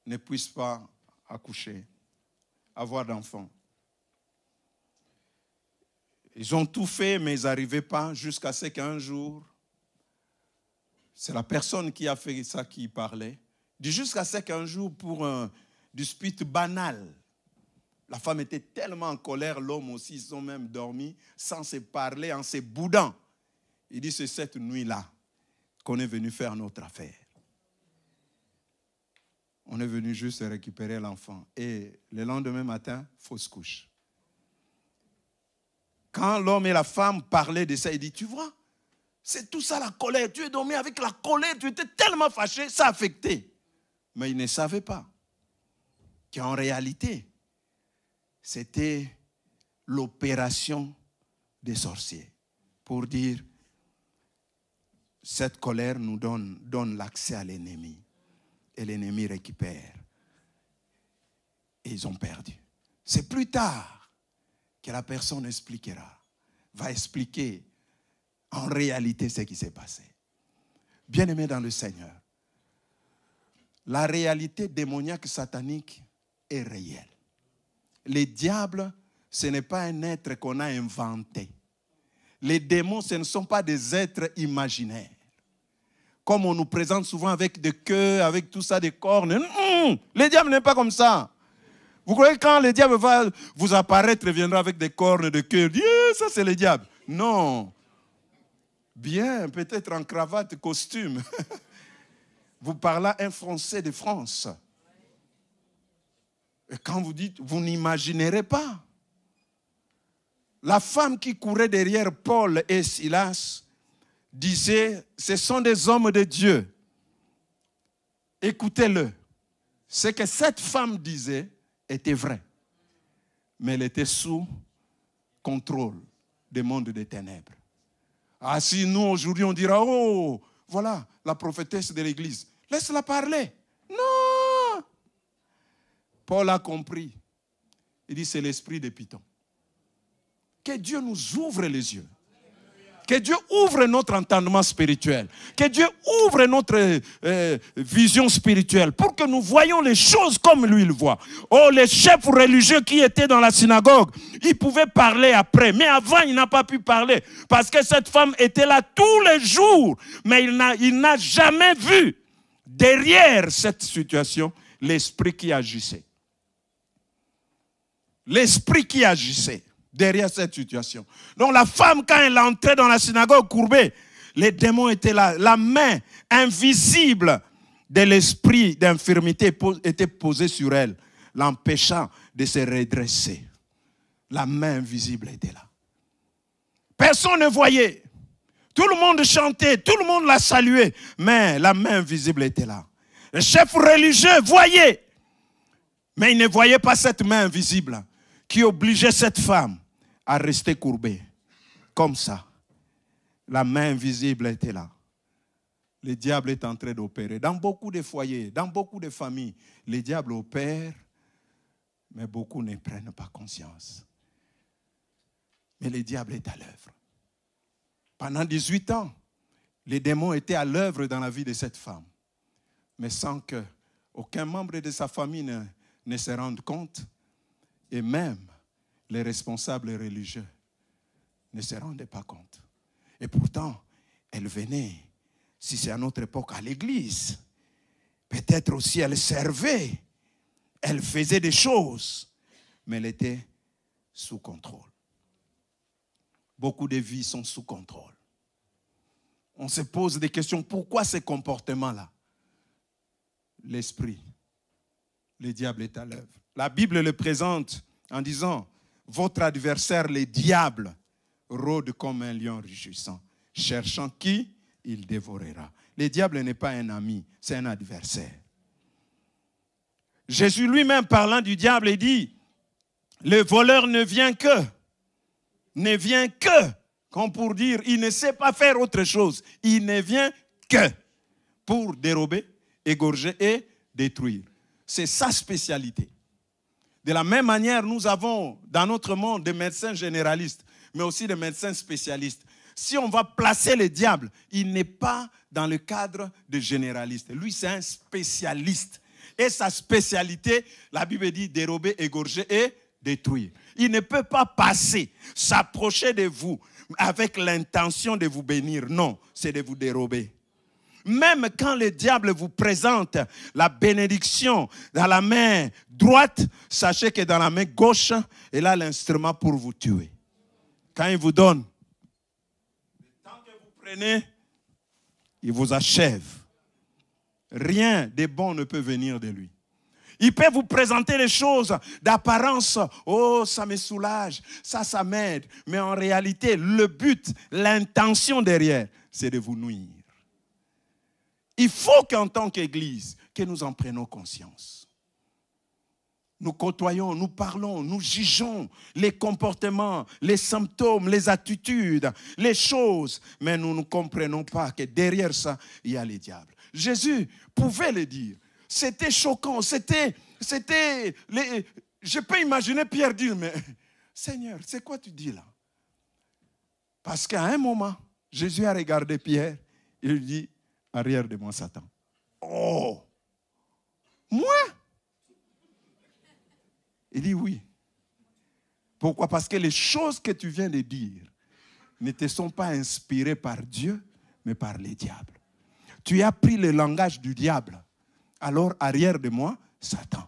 ne puisse pas accoucher, avoir d'enfants. Ils ont tout fait, mais ils n'arrivaient pas jusqu'à ce qu'un jour, c'est la personne qui a fait ça qui parlait, jusqu'à ce qu'un jour, pour un dispute banal, la femme était tellement en colère, l'homme aussi, ils ont même dormi sans se parler, en se boudant. Il dit, c'est cette nuit-là qu'on est venu faire notre affaire. On est venu juste récupérer l'enfant. Et le lendemain matin, fausse couche. Quand l'homme et la femme parlaient de ça, il dit, tu vois, c'est tout ça la colère. Tu es dormi avec la colère, tu étais tellement fâché, ça a affecté. Mais il ne savait pas qu'en réalité, c'était l'opération des sorciers pour dire, cette colère nous donne l'accès à l'ennemi. Et l'ennemi récupère. Et ils ont perdu. C'est plus tard que la personne va expliquer en réalité ce qui s'est passé. Bien-aimés dans le Seigneur, la réalité démoniaque satanique est réelle. Les diables, ce n'est pas un être qu'on a inventé. Les démons, ce ne sont pas des êtres imaginaires. Comme on nous présente souvent avec des queues, avec tout ça, des cornes. Les diables n'est pas comme ça. Vous croyez que quand le diable va vous apparaître, il viendra avec des cornes, des queues. Ça c'est le diable. Non. Bien, peut-être en cravate, costume. Vous parlez un Français de France. Et quand vous dites, vous n'imaginerez pas. La femme qui courait derrière Paul et Silas disait, ce sont des hommes de Dieu. Écoutez-le. Ce que cette femme disait était vrai. Mais elle était sous contrôle des mondes des ténèbres. Ah, si nous, aujourd'hui, on dira, oh, voilà, la prophétesse de l'église. Laisse-la parler. Non. Paul a compris. Il dit, c'est l'esprit de Python. Que Dieu nous ouvre les yeux. Que Dieu ouvre notre entendement spirituel. Que Dieu ouvre notre vision spirituelle pour que nous voyions les choses comme lui le voit. Oh, les chefs religieux qui étaient dans la synagogue, ils pouvaient parler après. Mais avant, il n'a pas pu parler. Parce que cette femme était là tous les jours. Mais il n'a jamais vu derrière cette situation l'esprit qui agissait. L'esprit qui agissait derrière cette situation. Donc la femme, quand elle entrait dans la synagogue courbée, les démons étaient là. La main invisible de l'esprit d'infirmité était posée sur elle, l'empêchant de se redresser. La main invisible était là. Personne ne voyait. Tout le monde chantait, tout le monde la saluait, mais la main invisible était là. Les chefs religieux voyaient, mais ils ne voyaient pas cette main invisible qui obligeait cette femme à rester courbée. Comme ça. La main invisible était là. Le diable est en train d'opérer. Dans beaucoup de foyers, dans beaucoup de familles, le diable opère, mais beaucoup ne prennent pas conscience. Mais le diable est à l'œuvre. Pendant 18 ans, les démons étaient à l'œuvre dans la vie de cette femme. Mais sans qu'aucun membre de sa famille ne se rende compte. Et même les responsables religieux ne se rendaient pas compte. Et pourtant, elle venait, si c'est à notre époque, à l'église. Peut-être aussi elle servait, elle faisait des choses, mais elle était sous contrôle. Beaucoup de vies sont sous contrôle. On se pose des questions, pourquoi ces comportements-là? L'esprit, le diable est à l'œuvre. La Bible le présente en disant, votre adversaire, le diable, rôde comme un lion rugissant, cherchant qui il dévorera. Le diable n'est pas un ami, c'est un adversaire. Jésus lui-même parlant du diable, il dit, le voleur ne vient que, comme pour dire, il ne sait pas faire autre chose. Il ne vient que pour dérober, égorger et détruire. C'est sa spécialité. De la même manière, nous avons dans notre monde des médecins généralistes, mais aussi des médecins spécialistes. Si on va placer le diable, il n'est pas dans le cadre de généraliste. Lui, c'est un spécialiste. Et sa spécialité, la Bible dit dérober, égorger et détruire. Il ne peut pas passer, s'approcher de vous avec l'intention de vous bénir. Non, c'est de vous dérober. Même quand le diable vous présente la bénédiction dans la main droite, sachez que dans la main gauche, il a l'instrument pour vous tuer. Quand il vous donne, le temps que vous prenez, il vous achève. Rien de bon ne peut venir de lui. Il peut vous présenter les choses d'apparence. Oh, ça me soulage, ça m'aide. Mais en réalité, le but, l'intention derrière, c'est de vous nuire. Il faut qu'en tant qu'Église, que nous en prenions conscience. Nous côtoyons, nous parlons, nous jugeons les comportements, les symptômes, les attitudes, les choses. Mais nous ne comprenons pas que derrière ça, il y a les diables. Jésus pouvait le dire. C'était choquant, je peux imaginer Pierre dire, mais Seigneur, c'est quoi tu dis là? Parce qu'à un moment, Jésus a regardé Pierre, il lui dit, arrière de moi, Satan. Oh! Moi? Il dit oui. Pourquoi? Parce que les choses que tu viens de dire ne te sont pas inspirées par Dieu, mais par les diables. Tu as pris le langage du diable. Alors, arrière de moi, Satan.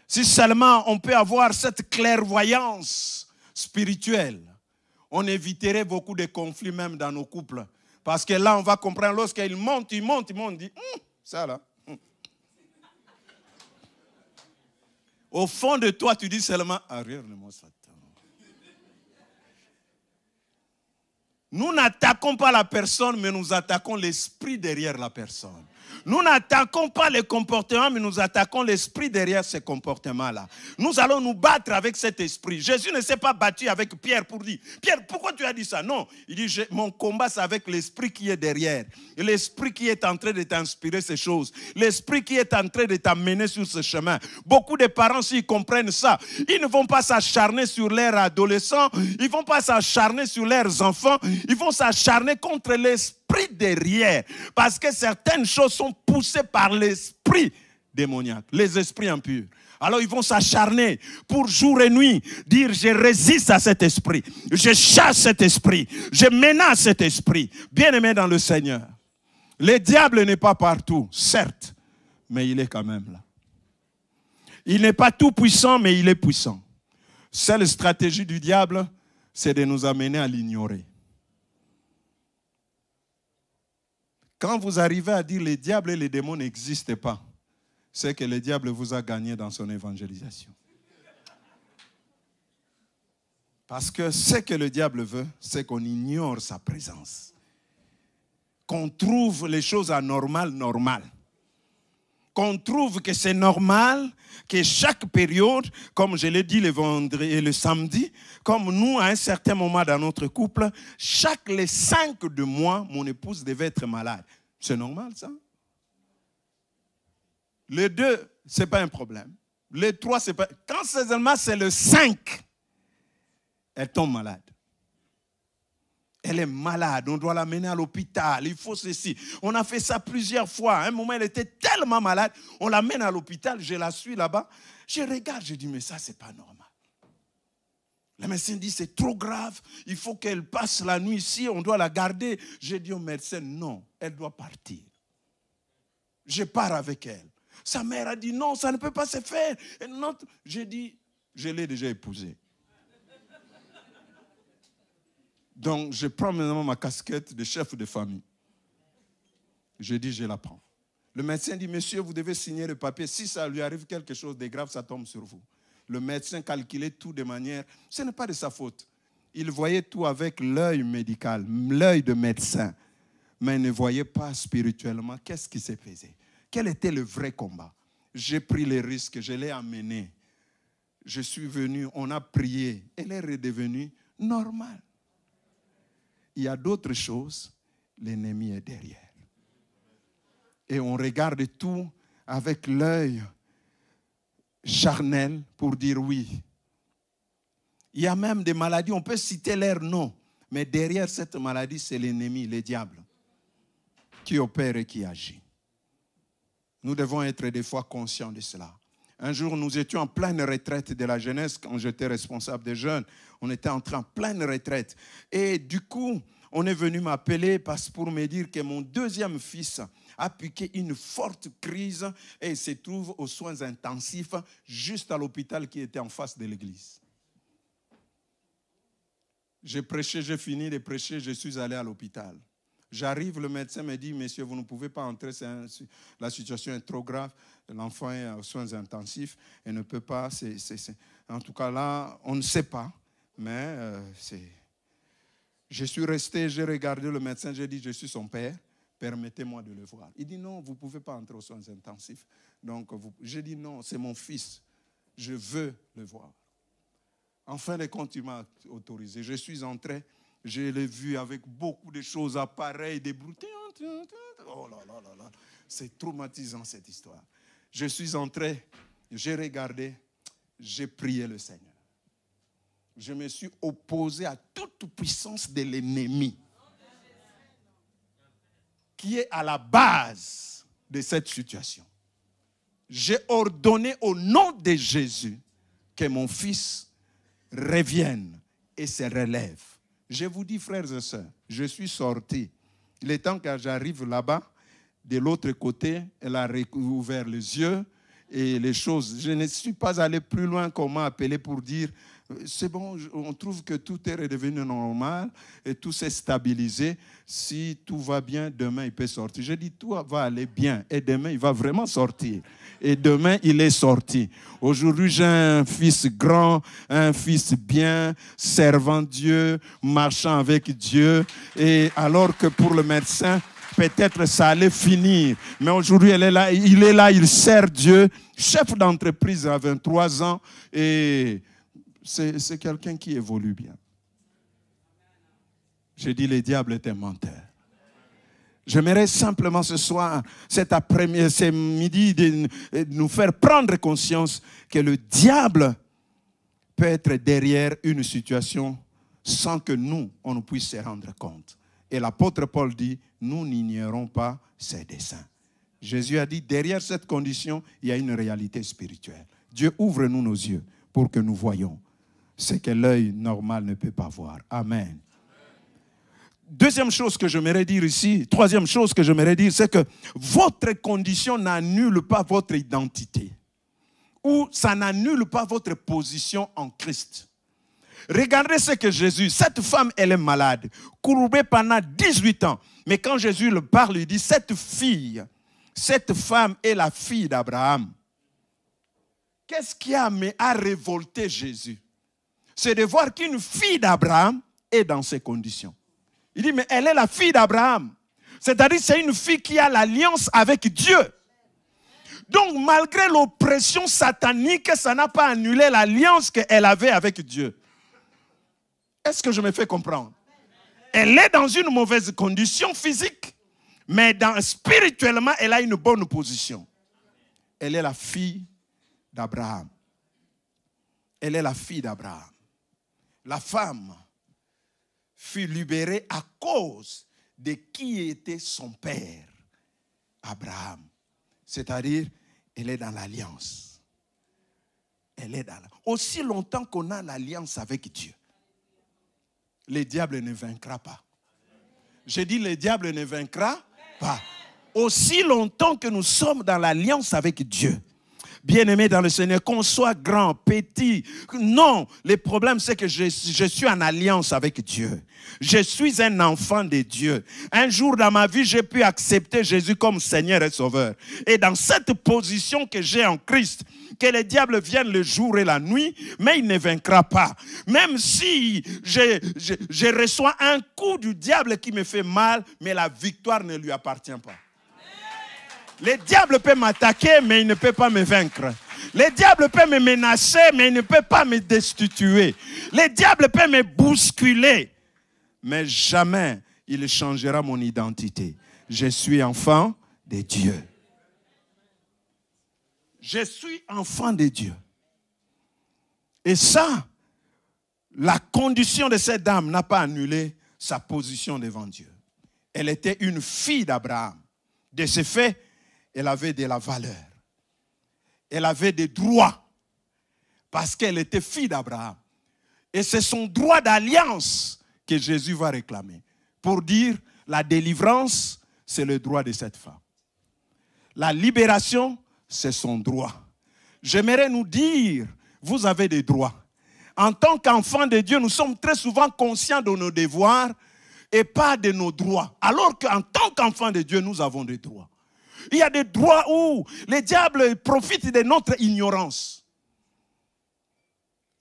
Si seulement on peut avoir cette clairvoyance spirituelle, on éviterait beaucoup de conflits même dans nos couples. Parce que là, on va comprendre, lorsqu'il monte, on dit, ça là. Au fond de toi, tu dis seulement, arrière de moi, Satan. Nous n'attaquons pas la personne, mais nous attaquons l'esprit derrière la personne. Nous n'attaquons pas les comportements, mais nous attaquons l'esprit derrière ces comportements-là. Nous allons nous battre avec cet esprit. Jésus ne s'est pas battu avec Pierre pour dire, Pierre, pourquoi tu as dit ça? Non, il dit, mon combat, c'est avec l'esprit qui est derrière. L'esprit qui est en train de t'inspirer ces choses. L'esprit qui est en train de t'amener sur ce chemin. Beaucoup de parents, s'ils comprennent ça, ils ne vont pas s'acharner sur leurs adolescents, ils ne vont pas s'acharner sur leurs enfants, ils vont s'acharner contre l'esprit derrière, parce que certaines choses sont poussées par l'esprit démoniaque, les esprits impurs. Alors ils vont s'acharner pour jour et nuit dire je résiste à cet esprit, je chasse cet esprit, je menace cet esprit. Bien-aimé dans le Seigneur, le diable n'est pas partout, certes, mais il est quand même là. Il n'est pas tout puissant, mais il est puissant. Seule stratégie du diable, c'est de nous amener à l'ignorer. Quand vous arrivez à dire les diables et les démons n'existent pas, c'est que le diable vous a gagné dans son évangélisation. Parce que ce que le diable veut, c'est qu'on ignore sa présence. Qu'on trouve les choses anormales, normales. Qu'on trouve que c'est normal, que chaque période, comme je l'ai dit le vendredi et le samedi, comme nous, à un certain moment dans notre couple, les 5 de mois, mon épouse devait être malade. C'est normal, ça? Les 2, ce n'est pas un problème. Les 3, c'est pas... Quand seulement c'est le 5, elle tombe malade. Elle est malade, on doit l'amener à l'hôpital, il faut ceci. On a fait ça plusieurs fois. À un moment, elle était tellement malade, on l'amène à l'hôpital, je la suis là-bas. Je regarde, je dis, mais ça, c'est pas normal. Le médecin dit, c'est trop grave, il faut qu'elle passe la nuit ici, on doit la garder. J'ai dit au médecin, non, elle doit partir. Je pars avec elle. Sa mère a dit non, ça ne peut pas se faire. J'ai dit, je l'ai déjà épousée. Donc, je prends maintenant ma casquette de chef de famille. Je dis, je la prends. Le médecin dit, monsieur, vous devez signer le papier. Si ça lui arrive quelque chose de grave, ça tombe sur vous. Le médecin calculait tout de manière... Ce n'est pas de sa faute. Il voyait tout avec l'œil médical, l'œil de médecin. Mais il ne voyait pas spirituellement qu'est-ce qui se faisait. Quel était le vrai combat? J'ai pris les risques, je l'ai amené. Je suis venu, on a prié. Elle est redevenue normale. Il y a d'autres choses, l'ennemi est derrière. Et on regarde tout avec l'œil charnel pour dire oui. Il y a même des maladies, on peut citer leur nom, mais derrière cette maladie, c'est l'ennemi, le diable, qui opère et qui agit. Nous devons être des fois conscients de cela. Un jour, nous étions en pleine retraite de la jeunesse, quand j'étais responsable des jeunes. On était en pleine retraite. Et du coup, on est venu m'appeler pour me dire que mon deuxième fils a piqué une forte crise et il se trouve aux soins intensifs juste à l'hôpital qui était en face de l'église. J'ai prêché, j'ai fini de prêcher, je suis allé à l'hôpital. J'arrive, le médecin me dit, monsieur, vous ne pouvez pas entrer, la situation est trop grave, l'enfant est aux soins intensifs et ne peut pas, en tout cas là, on ne sait pas, mais Je suis resté, j'ai regardé le médecin, j'ai dit, je suis son père, permettez-moi de le voir. Il dit, non, vous ne pouvez pas entrer aux soins intensifs. Donc, j'ai dit, non, c'est mon fils, je veux le voir. En fin de compte, il m'a autorisé. Je suis entré, je l'ai vu avec beaucoup de choses, appareils, des bruits. Oh là là là là, c'est traumatisant cette histoire. Je suis entré, j'ai regardé, j'ai prié le Seigneur. Je me suis opposé à toute puissance de l'ennemi qui est à la base de cette situation. J'ai ordonné au nom de Jésus que mon fils revienne et se relève. Je vous dis, frères et sœurs, je suis sorti. Il est temps que j'arrive là-bas, de l'autre côté, elle a ouvert les yeux et les choses. Je ne suis pas allé plus loin qu'on m'a appelé pour dire, c'est bon, on trouve que tout est redevenu normal et tout s'est stabilisé. Si tout va bien, demain il peut sortir. J'ai dit, tout va aller bien et demain il va vraiment sortir. Et demain il est sorti. Aujourd'hui j'ai un fils grand, un fils bien, servant Dieu, marchant avec Dieu. Et alors que pour le médecin, peut-être ça allait finir. Mais aujourd'hui, il est là, il sert Dieu. Chef d'entreprise à 23 ans. Et c'est quelqu'un qui évolue bien. J'ai dit, le diable est un menteur. J'aimerais simplement ce soir, cet après-midi, ce midi, de nous faire prendre conscience que le diable peut être derrière une situation sans que nous, on ne puisse se rendre compte. Et l'apôtre Paul dit, nous n'ignorons pas ses desseins. Jésus a dit, derrière cette condition, il y a une réalité spirituelle. Dieu ouvre-nous nos yeux pour que nous voyions ce que l'œil normal ne peut pas voir. Amen. Deuxième chose que j'aimerais dire ici, troisième chose que j'aimerais dire, c'est que votre condition n'annule pas votre identité. Ou ça n'annule pas votre position en Christ. Regardez ce que Jésus, cette femme, elle est malade, courbée pendant 18 ans. Mais quand Jésus le parle, il dit, cette femme est la fille d'Abraham. Qu'est-ce qui a révolté Jésus? C'est de voir qu'une fille d'Abraham est dans ces conditions. Il dit, mais elle est la fille d'Abraham. C'est-à-dire, c'est une fille qui a l'alliance avec Dieu. Donc, malgré l'oppression satanique, ça n'a pas annulé l'alliance qu'elle avait avec Dieu. Est-ce que je me fais comprendre? Elle est dans une mauvaise condition physique, mais spirituellement, elle a une bonne position. Elle est la fille d'Abraham. Elle est la fille d'Abraham. La femme fut libérée à cause de qui était son père, Abraham. C'est-à-dire, elle est dans l'alliance. Elle est dans aussi longtemps qu'on a l'alliance avec Dieu, le diable ne vaincra pas. J'ai dit, le diable ne vaincra pas. aussi longtemps que nous sommes dans l'alliance avec Dieu. Bien-aimés dans le Seigneur, qu'on soit grand, petit, non, le problème c'est que je suis en alliance avec Dieu. Je suis un enfant de Dieu. Un jour dans ma vie, j'ai pu accepter Jésus comme Seigneur et Sauveur. Et dans cette position que j'ai en Christ, que le diable vienne le jour et la nuit, mais il ne vaincra pas. Même si je reçois un coup du diable qui me fait mal, mais la victoire ne lui appartient pas. Le diable peut m'attaquer, mais il ne peut pas me vaincre. Le diable peut me menacer, mais il ne peut pas me destituer. Le diable peut me bousculer, mais jamais il changera mon identité. Je suis enfant de Dieu. Je suis enfant de Dieu. Et ça, la condition de cette dame n'a pas annulé sa position devant Dieu. Elle était une fille d'Abraham. De ce fait, elle avait de la valeur. Elle avait des droits parce qu'elle était fille d'Abraham. Et c'est son droit d'alliance que Jésus va réclamer. Pour dire, la délivrance, c'est le droit de cette femme. La libération, c'est son droit. J'aimerais nous dire, vous avez des droits. En tant qu'enfants de Dieu, nous sommes très souvent conscients de nos devoirs et pas de nos droits. Alors qu'en tant qu'enfants de Dieu, nous avons des droits. Il y a des droits où le diable profite de notre ignorance.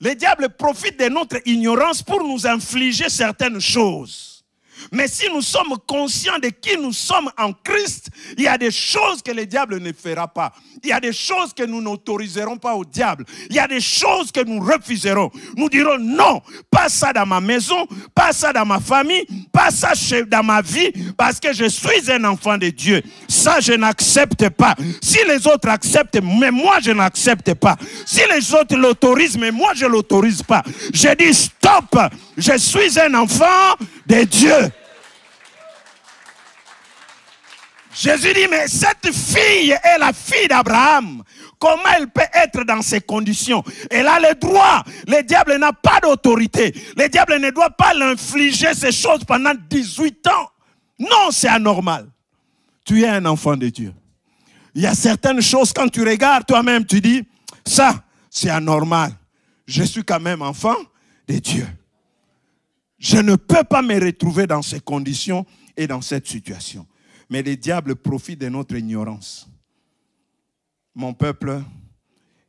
Le diable profite de notre ignorance pour nous infliger certaines choses. Mais si nous sommes conscients de qui nous sommes en Christ, il y a des choses que le diable ne fera pas. Il y a des choses que nous n'autoriserons pas au diable. Il y a des choses que nous refuserons. Nous dirons non, pas ça dans ma maison, pas ça dans ma famille, pas ça dans ma vie, parce que je suis un enfant de Dieu. Ça, je n'accepte pas. Si les autres acceptent, mais moi, je n'accepte pas. Si les autres l'autorisent, mais moi, je ne l'autorise pas. Je dis stop, je suis un enfant de Dieu. Jésus dit, mais cette fille est la fille d'Abraham. Comment elle peut être dans ces conditions? Elle a le droit. Le diable n'a pas d'autorité. Le diable ne doit pas l'infliger ces choses pendant 18 ans. Non, c'est anormal. Tu es un enfant de Dieu. Il y a certaines choses, quand tu regardes toi-même, tu dis, ça, c'est anormal. Je suis quand même enfant de Dieu. Je ne peux pas me retrouver dans ces conditions et dans cette situation. Mais le diable profite de notre ignorance. Mon peuple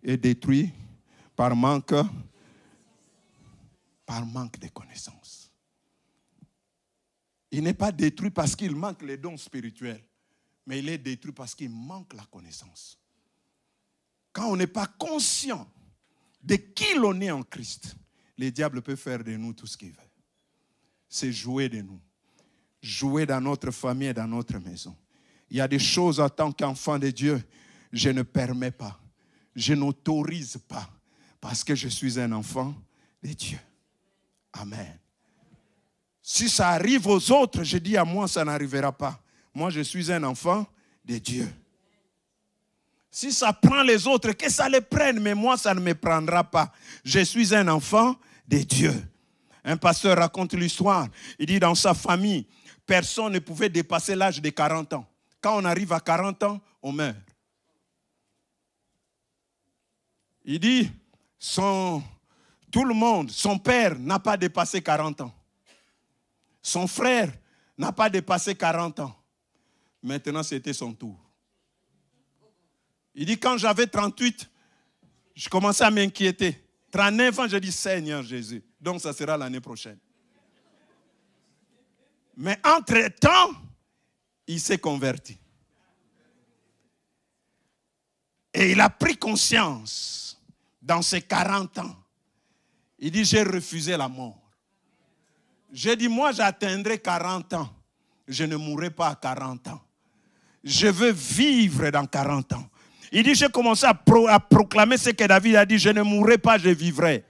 est détruit par manque de connaissances. Il n'est pas détruit parce qu'il manque les dons spirituels, mais il est détruit parce qu'il manque la connaissance. Quand on n'est pas conscient de qui l'on est en Christ, le diable peut faire de nous tout ce qu'il veut. C'est jouer de nous. Jouer dans notre famille et dans notre maison. Il y a des choses en tant qu'enfant de Dieu, je ne permets pas. Je n'autorise pas. Parce que je suis un enfant de Dieu. Amen. Si ça arrive aux autres, je dis à moi, ça n'arrivera pas. Moi, je suis un enfant de Dieu. Si ça prend les autres, que ça les prenne, mais moi, ça ne me prendra pas. Je suis un enfant de Dieu. Un pasteur raconte l'histoire. Il dit dans sa famille, personne ne pouvait dépasser l'âge de 40 ans. Quand on arrive à 40 ans, on meurt. Il dit, tout le monde, son père n'a pas dépassé 40 ans. Son frère n'a pas dépassé 40 ans. Maintenant, c'était son tour. Il dit, quand j'avais 38, je commençais à m'inquiéter. 39 ans, je dis, Seigneur Jésus. Donc, ça sera l'année prochaine. Mais entre-temps, il s'est converti. Et il a pris conscience dans ses 40 ans. Il dit, j'ai refusé la mort. J'ai dit, moi, j'atteindrai 40 ans. Je ne mourrai pas à 40 ans. Je veux vivre dans 40 ans. Il dit, j'ai commencé à proclamer ce que David a dit, je ne mourrai pas, je vivrai.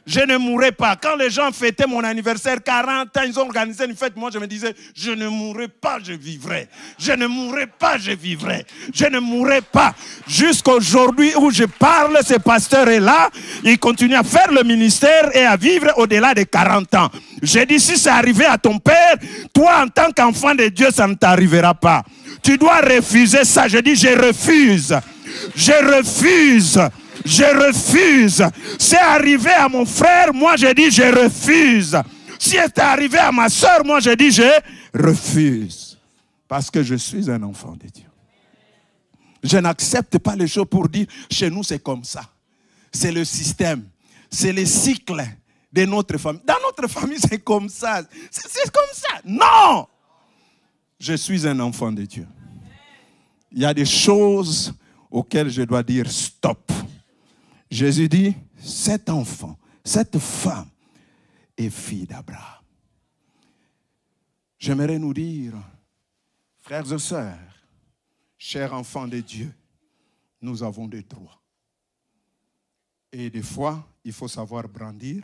Je ne mourrai pas. Quand les gens fêtaient mon anniversaire, 40 ans, ils ont organisé une fête. Moi, je me disais, je ne mourrai pas, je vivrai. Je ne mourrai pas, je vivrai. Je ne mourrai pas. Jusqu'aujourd'hui où je parle, ce pasteur est là. Il continue à faire le ministère et à vivre au-delà de 40 ans. J'ai dit, si c'est arrivé à ton père, toi, en tant qu'enfant de Dieu, ça ne t'arrivera pas. Tu dois refuser ça. Je dis, je refuse. Je refuse. Je refuse. C'est arrivé à mon frère, moi je dis je refuse. Si c'est arrivé à ma soeur, moi je dis je refuse. Parce que je suis un enfant de Dieu. Je n'accepte pas les choses pour dire chez nous c'est comme ça. C'est le système. C'est les cycles de notre famille. Dans notre famille c'est comme ça. C'est comme ça. Non! Je suis un enfant de Dieu. Il y a des choses auxquelles je dois dire stop. Jésus dit, cet enfant, cette femme est fille d'Abraham. J'aimerais nous dire, frères et sœurs, chers enfants de Dieu, nous avons des droits. Et des fois, il faut savoir brandir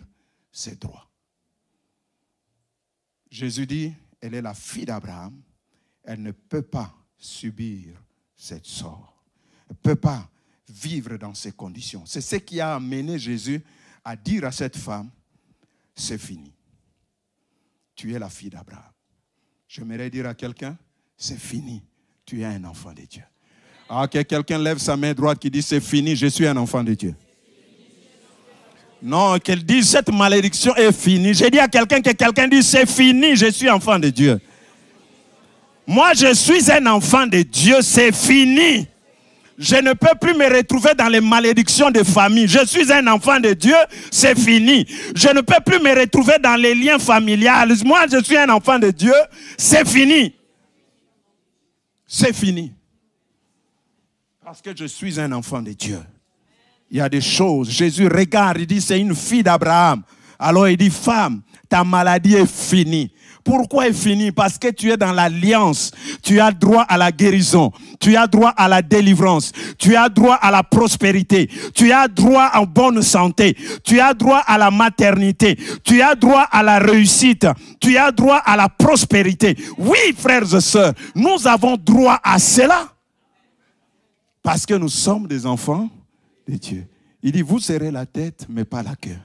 ces droits. Jésus dit, elle est la fille d'Abraham, elle ne peut pas subir cette sort. Elle ne peut pas vivre dans ces conditions. C'est ce qui a amené Jésus à dire à cette femme, c'est fini. Tu es la fille d'Abraham. J'aimerais dire à quelqu'un, c'est fini. Tu es un enfant de Dieu. Ah, que quelqu'un lève sa main droite qui dit, c'est fini, je suis un enfant de Dieu. Non, qu'elle dise, cette malédiction est finie. J'ai dit à quelqu'un que quelqu'un dise, c'est fini, je suis enfant de Dieu. Moi, je suis un enfant de Dieu, c'est fini. Je ne peux plus me retrouver dans les malédictions de famille. Je suis un enfant de Dieu, c'est fini. Je ne peux plus me retrouver dans les liens familiales. Moi, je suis un enfant de Dieu, c'est fini. C'est fini. Parce que je suis un enfant de Dieu. Il y a des choses. Jésus regarde, il dit, c'est une fille d'Abraham. Alors il dit, femme, ta maladie est finie. Pourquoi est fini? Parce que tu es dans l'alliance. Tu as droit à la guérison. Tu as droit à la délivrance. Tu as droit à la prospérité. Tu as droit en bonne santé. Tu as droit à la maternité. Tu as droit à la réussite. Tu as droit à la prospérité. Oui, frères et sœurs, nous avons droit à cela. Parce que nous sommes des enfants de Dieu. Il dit, vous serez la tête, mais pas la queue.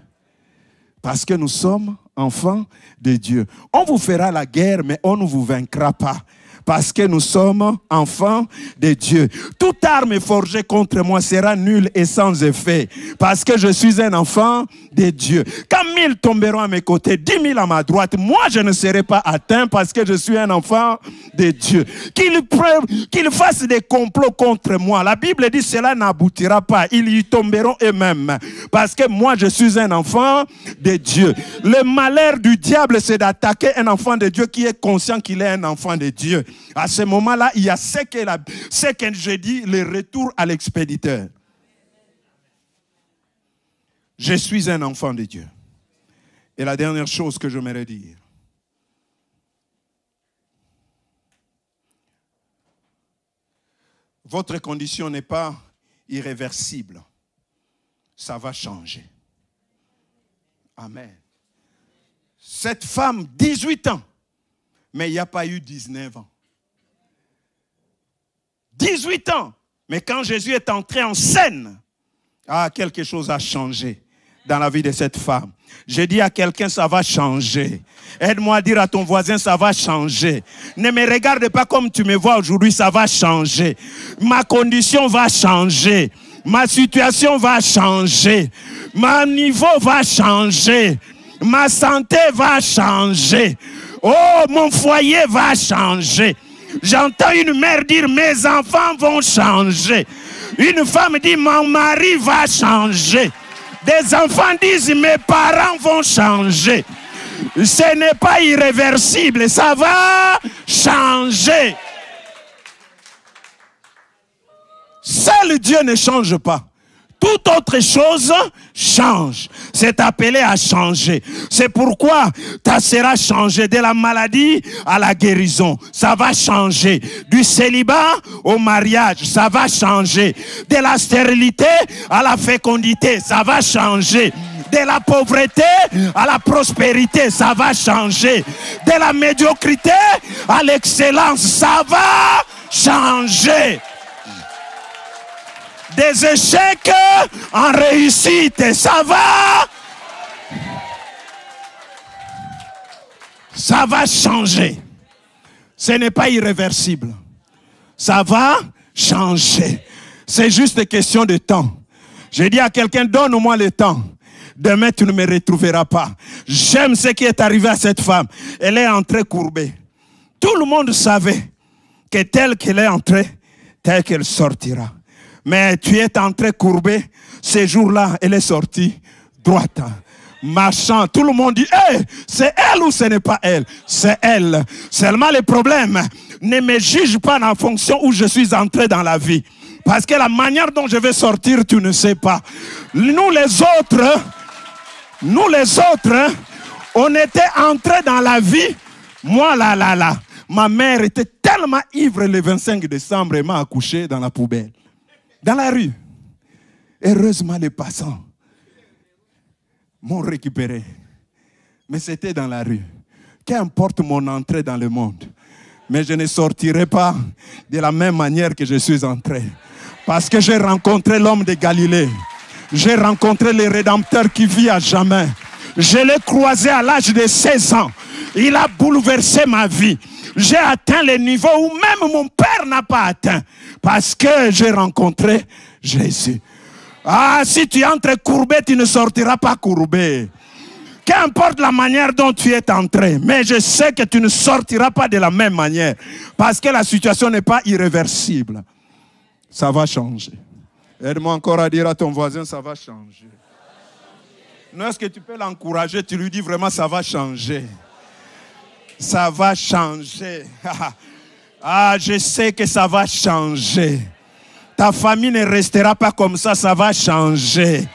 Parce que nous sommes enfants de Dieu. On vous fera la guerre, mais on ne vous vaincra pas. Parce que nous sommes enfants de Dieu. Toute arme forgée contre moi sera nulle et sans effet. Parce que je suis un enfant de Dieu. Quand 1000 tomberont à mes côtés, 10 000 à ma droite, moi je ne serai pas atteint parce que je suis un enfant de Dieu. Qu'ils fassent des complots contre moi. La Bible dit cela n'aboutira pas. Ils y tomberont eux-mêmes. Parce que moi je suis un enfant de Dieu. Le malheur du diable c'est d'attaquer un enfant de Dieu qui est conscient qu'il est un enfant de Dieu. À ce moment-là, il y a ce que je dis, le retour à l'expéditeur. Je suis un enfant de Dieu. Et la dernière chose que j'aimerais dire. Votre condition n'est pas irréversible. Ça va changer. Amen. Cette femme, 18 ans, mais il n'y a pas eu 19 ans. 18 ans. Mais quand Jésus est entré en scène, quelque chose a changé dans la vie de cette femme. J'ai dit à quelqu'un, ça va changer. Aide-moi à dire à ton voisin, ça va changer. Ne me regarde pas comme tu me vois aujourd'hui, ça va changer. Ma condition va changer. Ma situation va changer. Mon niveau va changer. Ma santé va changer. Oh, mon foyer va changer. J'entends une mère dire, mes enfants vont changer. Une femme dit, mon mari va changer. Des enfants disent, mes parents vont changer. Ce n'est pas irréversible, ça va changer. Seul Dieu ne change pas. Toute autre chose change. C'est appelé à changer. C'est pourquoi ça sera changé de la maladie à la guérison. Ça va changer. Du célibat au mariage. Ça va changer. De la stérilité à la fécondité. Ça va changer. De la pauvreté à la prospérité, ça va changer. De la médiocrité à l'excellence, ça va changer. Des échecs en réussite, ça va changer. Ce n'est pas irréversible. Ça va changer. C'est juste une question de temps. J'ai dit à quelqu'un, donne-moi le temps. Demain, tu ne me retrouveras pas. J'aime ce qui est arrivé à cette femme. Elle est entrée courbée. Tout le monde savait que telle qu'elle est entrée, telle qu'elle sortira. Mais tu es entrée courbée. Ce jour-là, elle est sortie droite. Marchant, tout le monde dit, hey, c'est elle ou ce n'est pas elle? C'est elle. Seulement le problème, ne me juge pas en fonction où je suis entré dans la vie. Parce que la manière dont je vais sortir, tu ne sais pas. Nous les autres, on était entrés dans la vie. Moi, là. Ma mère était tellement ivre le 25 décembre, elle m'a accouché dans la poubelle. Dans la rue. Heureusement, les passants m'ont récupéré. Mais c'était dans la rue. Qu'importe mon entrée dans le monde. Mais je ne sortirai pas de la même manière que je suis entré. Parce que j'ai rencontré l'homme de Galilée. J'ai rencontré le Rédempteur qui vit à jamais. Je l'ai croisé à l'âge de 16 ans. Il a bouleversé ma vie. J'ai atteint le niveau où même mon père n'a pas atteint. Parce que j'ai rencontré Jésus. Ah, si tu entres courbé, tu ne sortiras pas courbé. Qu'importe la manière dont tu es entré, mais je sais que tu ne sortiras pas de la même manière. Parce que la situation n'est pas irréversible. Ça va changer. Aide-moi encore à dire à ton voisin, ça va changer. Non, est-ce que tu peux l'encourager? Tu lui dis vraiment, ça va changer. Ça va changer. Ah, je sais que ça va changer. Ta famille ne restera pas comme ça, ça va changer.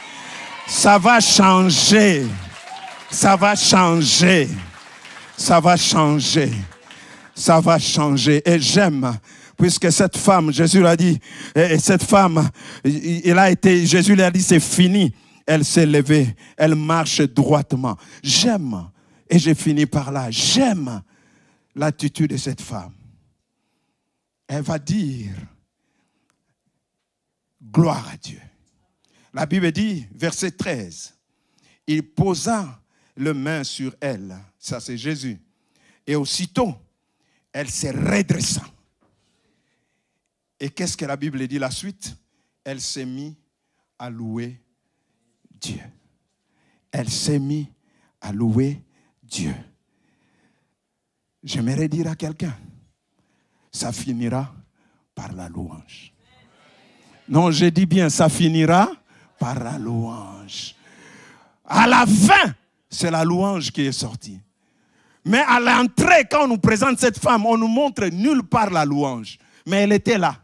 Ça va changer. Ça va changer. Ça va changer. Ça va changer. Et j'aime, puisque cette femme, Jésus l'a dit, et cette femme, Jésus lui a dit, c'est fini. Elle s'est levée, elle marche droitement. J'aime, et je finis par là, j'aime l'attitude de cette femme. Elle va dire, gloire à Dieu. La Bible dit, verset 13, il posa les mains sur elle, ça c'est Jésus, et aussitôt, elle s'est redressée. Et qu'est-ce que la Bible dit la suite? Elle s'est mise à louer Dieu. Elle s'est mise à louer Dieu. J'aimerais dire à quelqu'un, ça finira par la louange. Non, je dis bien, ça finira par la louange. À la fin, c'est la louange qui est sortie. Mais à l'entrée, quand on nous présente cette femme, on nous montre nulle part la louange. Mais elle était là.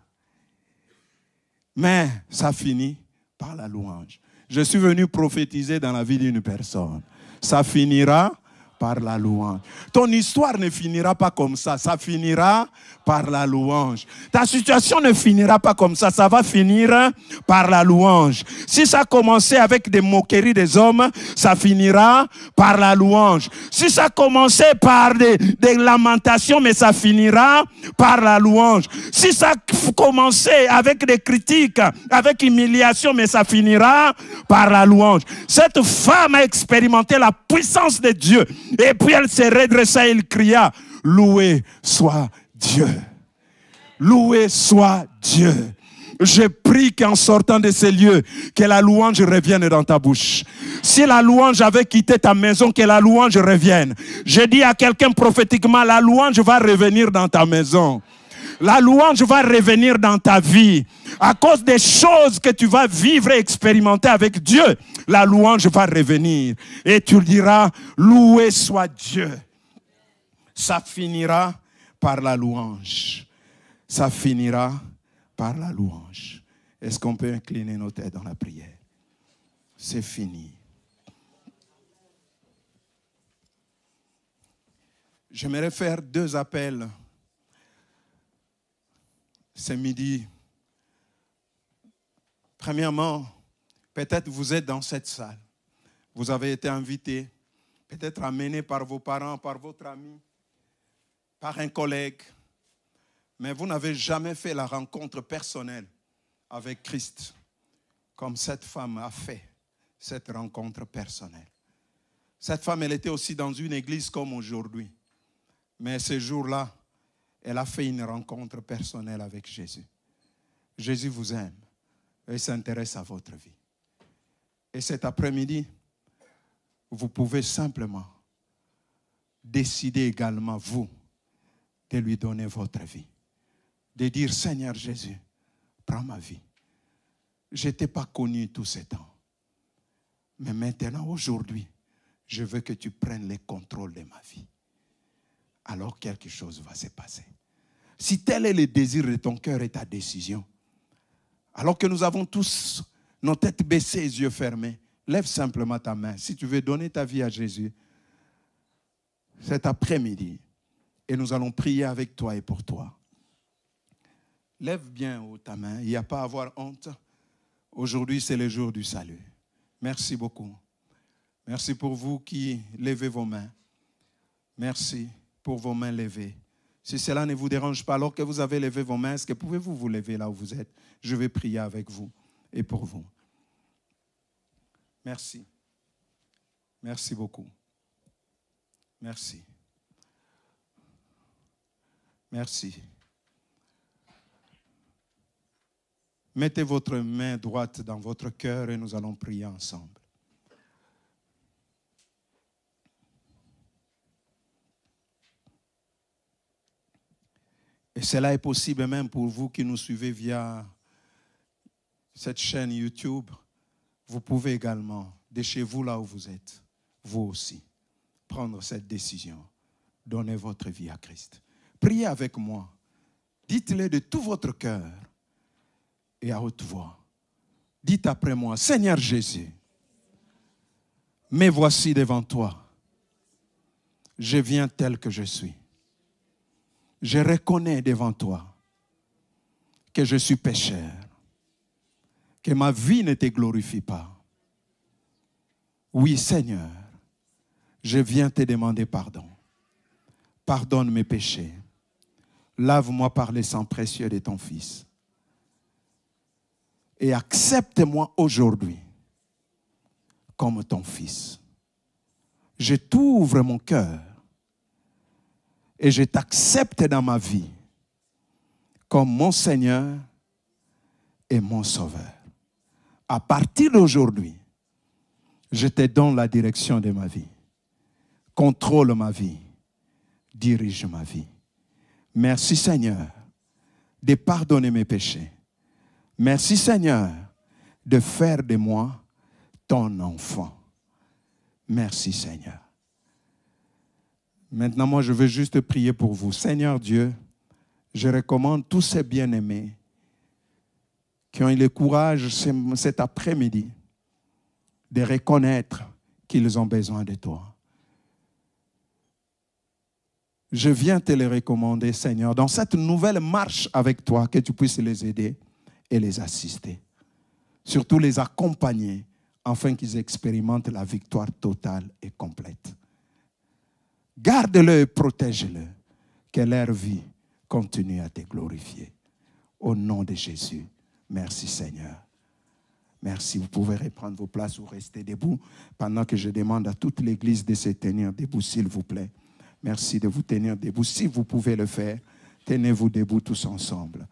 Mais ça finit par la louange. Je suis venu prophétiser dans la vie d'une personne. Ça finira par la louange. Ton histoire ne finira pas comme ça. Ça finira par la louange. Ta situation ne finira pas comme ça. Ça va finir par la louange. Si ça a commencé avec des moqueries des hommes, ça finira par la louange. Si ça a commencé par des lamentations, mais ça finira par la louange. Si ça a commencé avec des critiques, avec humiliation, mais ça finira par la louange. Cette femme a expérimenté la puissance de Dieu. Et puis elle s'est redressée et elle cria, loué soit Dieu. Loué soit Dieu. Je prie qu'en sortant de ces lieux, que la louange revienne dans ta bouche. Si la louange avait quitté ta maison, que la louange revienne. Je dis à quelqu'un prophétiquement, la louange va revenir dans ta maison. La louange va revenir dans ta vie. À cause des choses que tu vas vivre et expérimenter avec Dieu, la louange va revenir. Et tu diras, loué soit Dieu. Ça finira par la louange. Ça finira par la louange. Est-ce qu'on peut incliner nos têtes dans la prière? C'est fini. J'aimerais faire 2 appels ce midi. Premièrement, peut-être vous êtes dans cette salle. Vous avez été invité, peut-être amené par vos parents, par votre ami, par un collègue. Mais vous n'avez jamais fait la rencontre personnelle avec Christ, comme cette femme a fait cette rencontre personnelle. Cette femme, elle était aussi dans une église comme aujourd'hui. Mais ce jour-là, elle a fait une rencontre personnelle avec Jésus. Jésus vous aime et s'intéresse à votre vie. Et cet après-midi, vous pouvez simplement décider également, vous, de lui donner votre vie. De dire, Seigneur Jésus, prends ma vie. Je ne t'ai pas connu tout ce temps. Mais maintenant, aujourd'hui, je veux que tu prennes le contrôle de ma vie. Alors quelque chose va se passer. Si tel est le désir de ton cœur et ta décision, alors que nous avons tous nos têtes baissées et les yeux fermés, lève simplement ta main. Si tu veux donner ta vie à Jésus, cet après-midi, et nous allons prier avec toi et pour toi. Lève bien haut ta main, il n'y a pas à avoir honte. Aujourd'hui, c'est le jour du salut. Merci beaucoup. Merci pour vous qui levez vos mains. Merci pour vos mains levées. Si cela ne vous dérange pas, alors que vous avez levé vos mains, est-ce que pouvez-vous vous lever là où vous êtes? Je vais prier avec vous et pour vous. Merci. Merci beaucoup. Merci. Merci. Mettez votre main droite dans votre cœur et nous allons prier ensemble. Et cela est possible même pour vous qui nous suivez via cette chaîne YouTube. Vous pouvez également, de chez vous là où vous êtes, vous aussi, prendre cette décision. Donnez votre vie à Christ. Priez avec moi. Dites-le de tout votre cœur et à haute voix. Dites après moi, Seigneur Jésus, me voici devant toi. Je viens tel que je suis. Je reconnais devant toi que je suis pécheur, que ma vie ne te glorifie pas. Oui, Seigneur, je viens te demander pardon. Pardonne mes péchés. Lave-moi par le sang précieux de ton Fils. Et accepte-moi aujourd'hui comme ton Fils. Je t'ouvre mon cœur et je t'accepte dans ma vie comme mon Seigneur et mon Sauveur. À partir d'aujourd'hui, je te donne la direction de ma vie. Contrôle ma vie. Dirige ma vie. Merci Seigneur de pardonner mes péchés. Merci Seigneur de faire de moi ton enfant. Merci Seigneur. Maintenant, moi, je veux juste prier pour vous. Seigneur Dieu, je recommande tous ces bien-aimés qui ont eu le courage cet après-midi de reconnaître qu'ils ont besoin de toi. Je viens te les recommander, Seigneur, dans cette nouvelle marche avec toi, que tu puisses les aider et les assister. Surtout les accompagner afin qu'ils expérimentent la victoire totale et complète. Garde-le et protège-le. Que leur vie continue à te glorifier. Au nom de Jésus. Merci Seigneur. Merci. Vous pouvez reprendre vos places ou rester debout pendant que je demande à toute l'église de se tenir debout, s'il vous plaît. Merci de vous tenir debout. Si vous pouvez le faire, tenez-vous debout tous ensemble.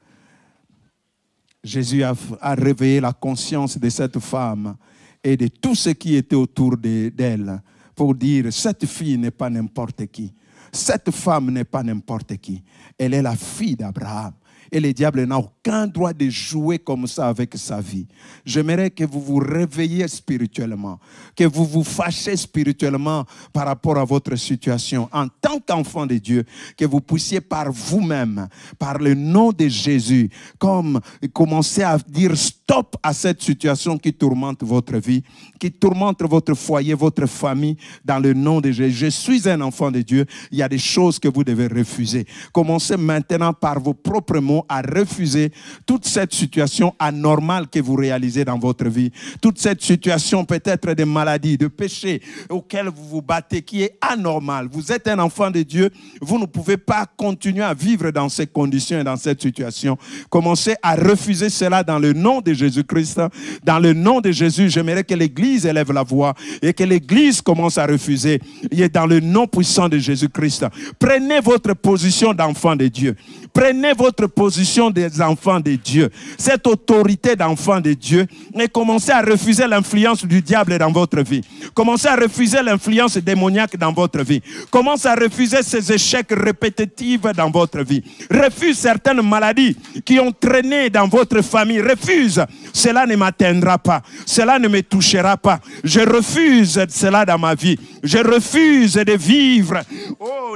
Jésus a réveillé la conscience de cette femme et de tout ce qui était autour d'elle pour dire, cette fille n'est pas n'importe qui. Cette femme n'est pas n'importe qui. Elle est la fille d'Abraham. Et le diable n'a aucun droit de jouer comme ça avec sa vie. J'aimerais que vous vous réveilliez spirituellement, que vous vous fâchiez spirituellement par rapport à votre situation. En tant qu'enfant de Dieu, que vous puissiez par vous-même, par le nom de Jésus, comme commencer à dire stop à cette situation qui tourmente votre vie, qui tourmente votre foyer, votre famille, dans le nom de Jésus. Je suis un enfant de Dieu. Il y a des choses que vous devez refuser. Commencez maintenant par vos propres mots à refuser toute cette situation anormale que vous réalisez dans votre vie. Toute cette situation peut-être de maladie, de péché auquel vous vous battez, qui est anormal. Vous êtes un enfant de Dieu. Vous ne pouvez pas continuer à vivre dans ces conditions et dans cette situation. Commencez à refuser cela dans le nom de Jésus-Christ. Dans le nom de Jésus, j'aimerais que l'Église élève la voix et que l'Église commence à refuser. Et dans le nom puissant de Jésus-Christ, prenez votre position d'enfant de Dieu. Prenez votre position des enfants de Dieu. Cette autorité d'enfant de Dieu, et commencez à refuser l'influence du diable dans votre vie. Commencez à refuser l'influence démoniaque dans votre vie. Commencez à refuser ces échecs répétitifs dans votre vie. Refuse certaines maladies qui ont traîné dans votre famille. Refuse. Cela ne m'atteindra pas. Cela ne me touchera pas. Je refuse cela dans ma vie. Je refuse de vivre,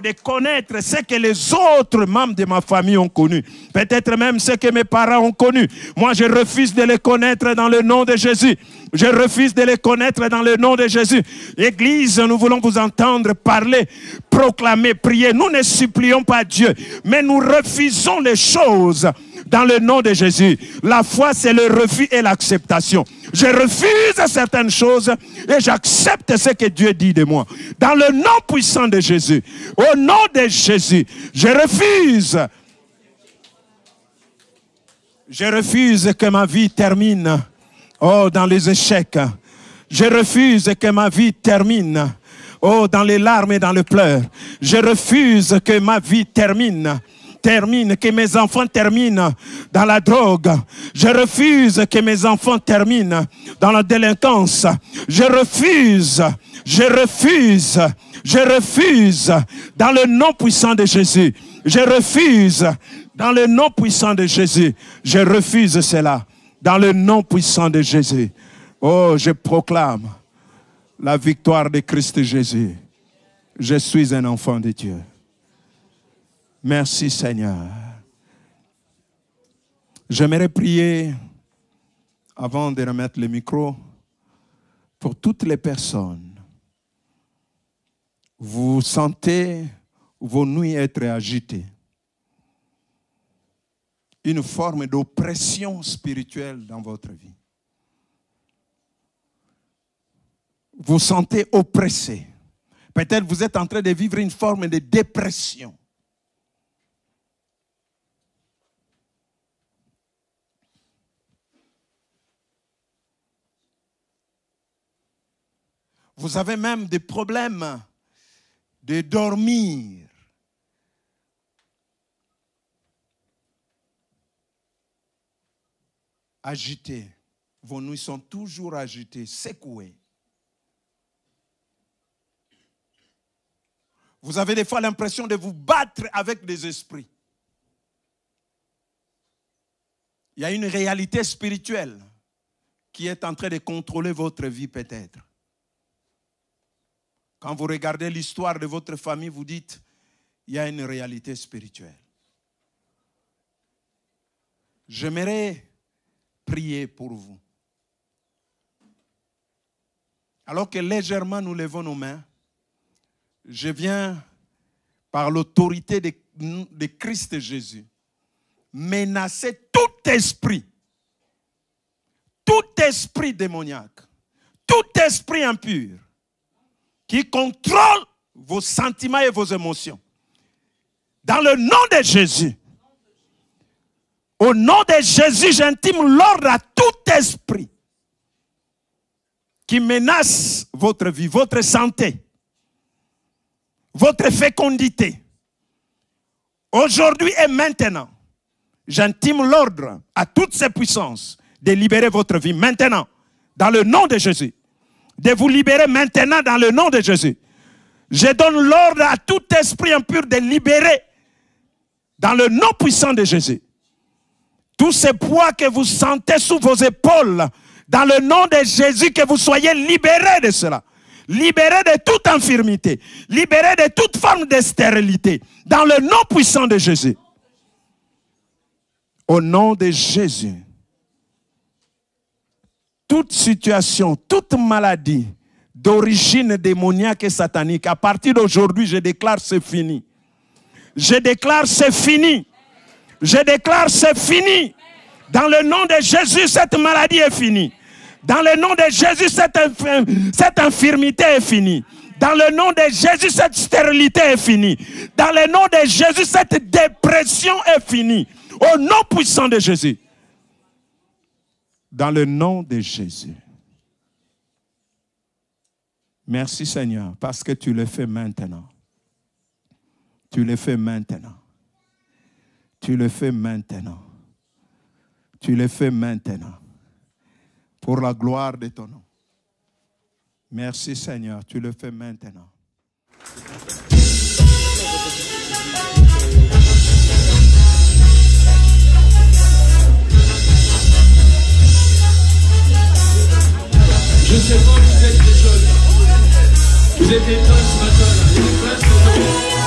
de connaître ce que les autres membres de ma famille ont connu. Peut-être même ce que mes parents ont connu. Moi, je refuse de les connaître dans le nom de Jésus. Je refuse de les connaître dans le nom de Jésus. Église, nous voulons vous entendre parler, proclamer, prier. Nous ne supplions pas Dieu, mais nous refusons les choses dans le nom de Jésus. La foi, c'est le refus et l'acceptation. Je refuse certaines choses et j'accepte ce que Dieu dit de moi. Dans le nom puissant de Jésus, au nom de Jésus, je refuse. Je refuse que ma vie termine dans les échecs. Je refuse que ma vie termine dans les larmes et dans le pleur. Je refuse que ma vie termine, que mes enfants terminent dans la drogue. Je refuse que mes enfants terminent dans la délinquance. Je refuse dans le nom puissant de Jésus. Je refuse dans le nom puissant de Jésus. Je refuse cela dans le nom puissant de Jésus. Oh, je proclame la victoire de Christ Jésus. Je suis un enfant de Dieu. Merci Seigneur. J'aimerais prier, avant de remettre le micro, pour toutes les personnes. Vous sentez vos nuits être agitées. Une forme d'oppression spirituelle dans votre vie. Vous sentez oppressé. Peut-être vous êtes en train de vivre une forme de dépression. Vous avez même des problèmes de dormir. Agités. Vos nuits sont toujours agitées, secouées. Vous avez des fois l'impression de vous battre avec des esprits. Il y a une réalité spirituelle qui est en train de contrôler votre vie peut-être. Quand vous regardez l'histoire de votre famille, vous dites, il y a une réalité spirituelle. J'aimerais prier pour vous. Alors que légèrement nous levons nos mains, je viens, par l'autorité de Christ Jésus, menacer tout esprit démoniaque, tout esprit impur, qui contrôle vos sentiments et vos émotions. Dans le nom de Jésus, au nom de Jésus, j'intime l'ordre à tout esprit qui menace votre vie, votre santé, votre fécondité. Aujourd'hui et maintenant, j'intime l'ordre à toutes ces puissances de libérer votre vie maintenant, dans le nom de Jésus. De vous libérer maintenant dans le nom de Jésus. Je donne l'ordre à tout esprit impur de libérer dans le nom puissant de Jésus. Tous ces poids que vous sentez sous vos épaules, dans le nom de Jésus, que vous soyez libérés de cela. Libérés de toute infirmité. Libérés de toute forme de stérilité. Dans le nom puissant de Jésus. Au nom de Jésus. toute situation, toute maladie d'origine démoniaque et satanique, à partir d'aujourd'hui, je déclare c'est fini. Je déclare c'est fini. Je déclare c'est fini. Dans le nom de Jésus, cette maladie est finie. Dans le nom de Jésus, cette infirmité est finie. Dans le nom de Jésus, cette stérilité est finie. Dans le nom de Jésus, cette dépression est finie. Au nom puissant de Jésus. Dans le nom de Jésus. Merci Seigneur, parce que tu le fais maintenant. Tu le fais maintenant. Tu le fais maintenant. Tu le fais maintenant. Pour la gloire de ton nom. Merci Seigneur, tu le fais maintenant. Je ne sais pas où vous êtes les jeunes. Vous êtes éteints ce matin. Il y a des places dans le monde.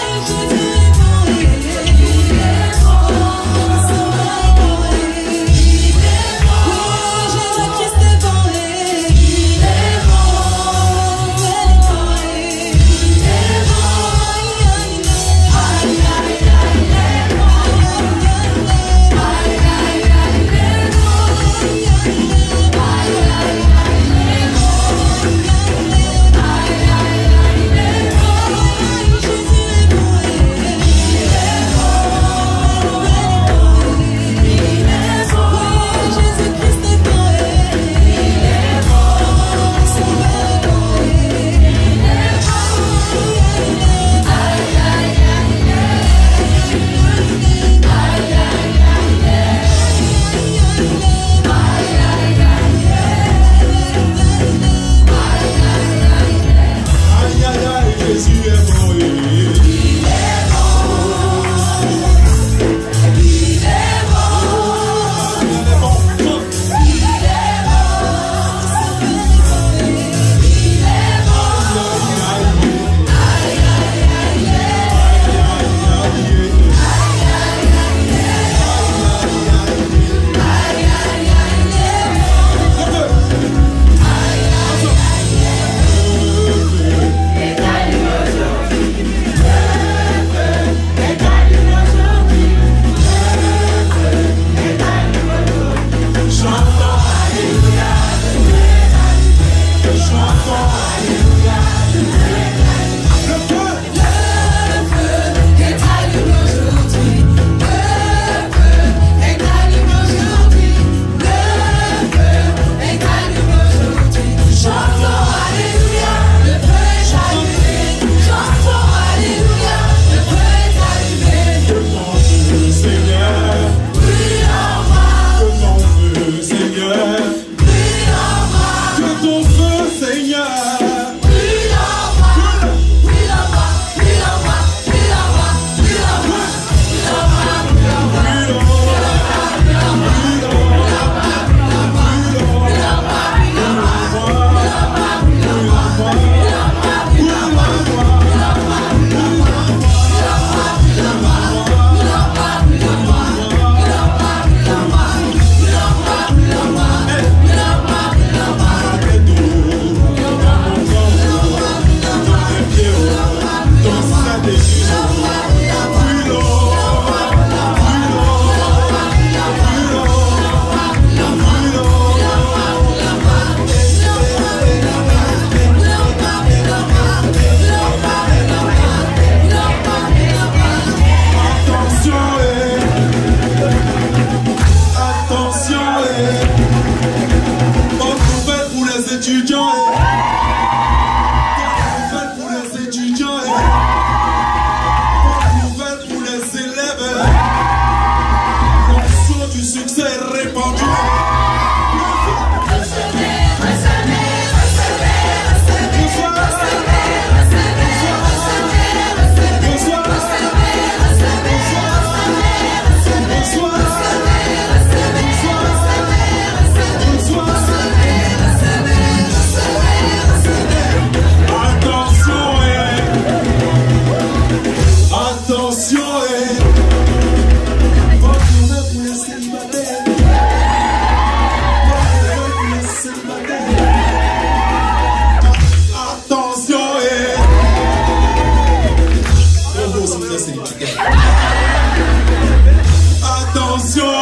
Attention,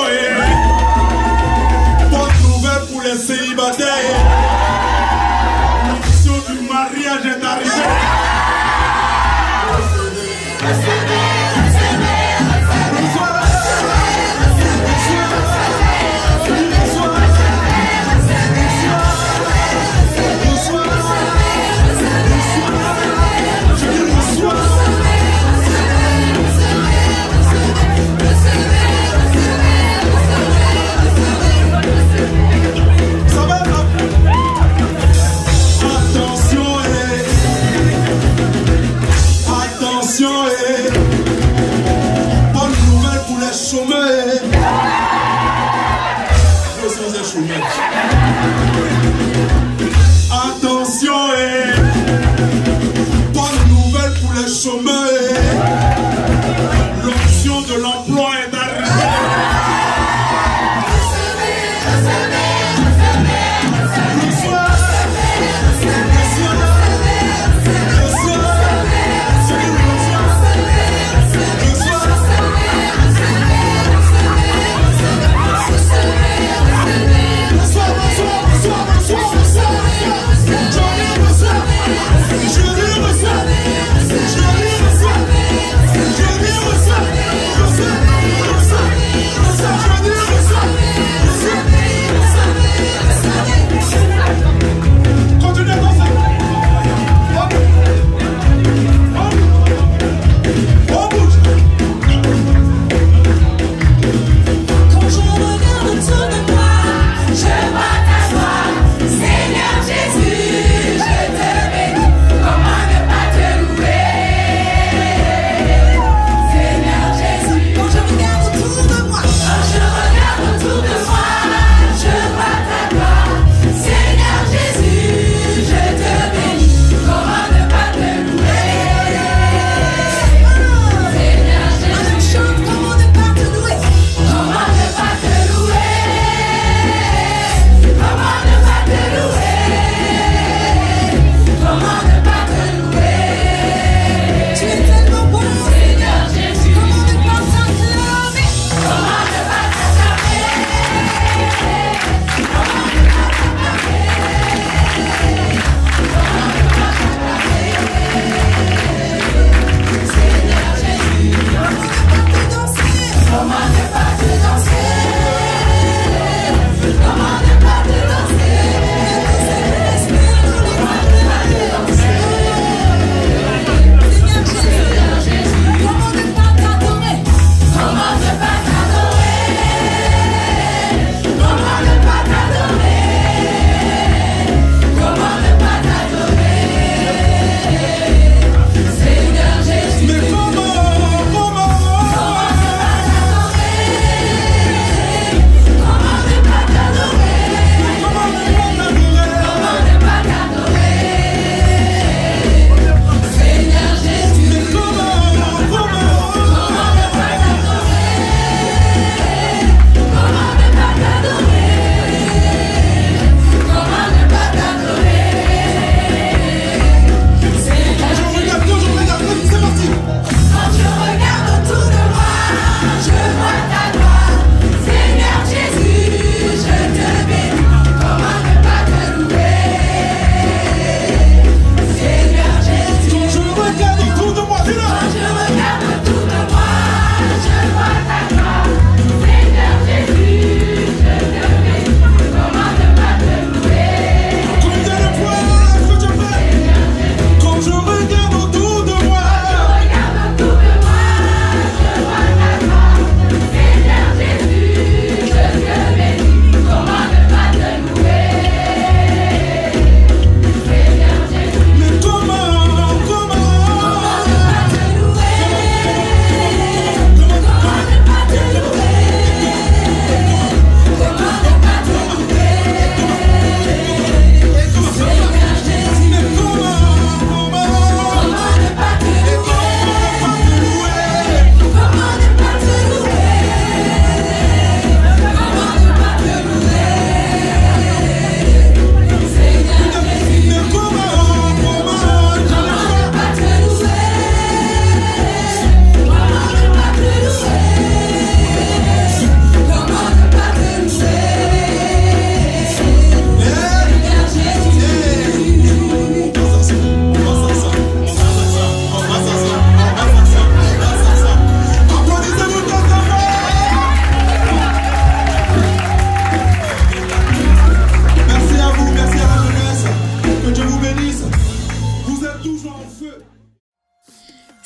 bonne nouvelle pour les célibataires. L'option du mariage est arrivée. Ça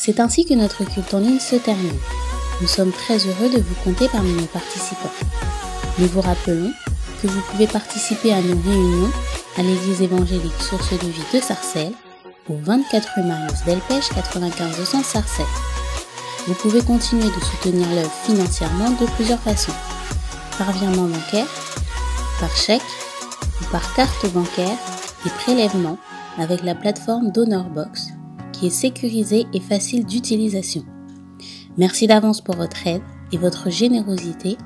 C'est ainsi que notre culte en ligne se termine. Nous sommes très heureux de vous compter parmi nos participants. Nous vous rappelons que vous pouvez participer à nos réunions à l'église évangélique Source de Vie de Sarcelles, au 24 rue Marius Delpech 95 200 Sarcelles. Vous pouvez continuer de soutenir l'œuvre financièrement de plusieurs façons. Par virement bancaire, par chèque ou par carte bancaire et prélèvement avec la plateforme DonorBox qui est sécurisée et facile d'utilisation. Merci d'avance pour votre aide et votre générosité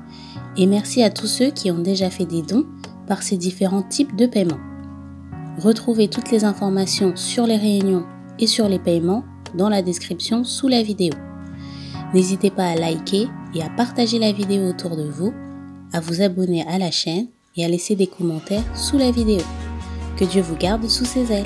et merci à tous ceux qui ont déjà fait des dons par ces différents types de paiements. Retrouvez toutes les informations sur les réunions et sur les paiements dans la description sous la vidéo. N'hésitez pas à liker et à partager la vidéo autour de vous, à vous abonner à la chaîne et à laisser des commentaires sous la vidéo. Que Dieu vous garde sous ses ailes.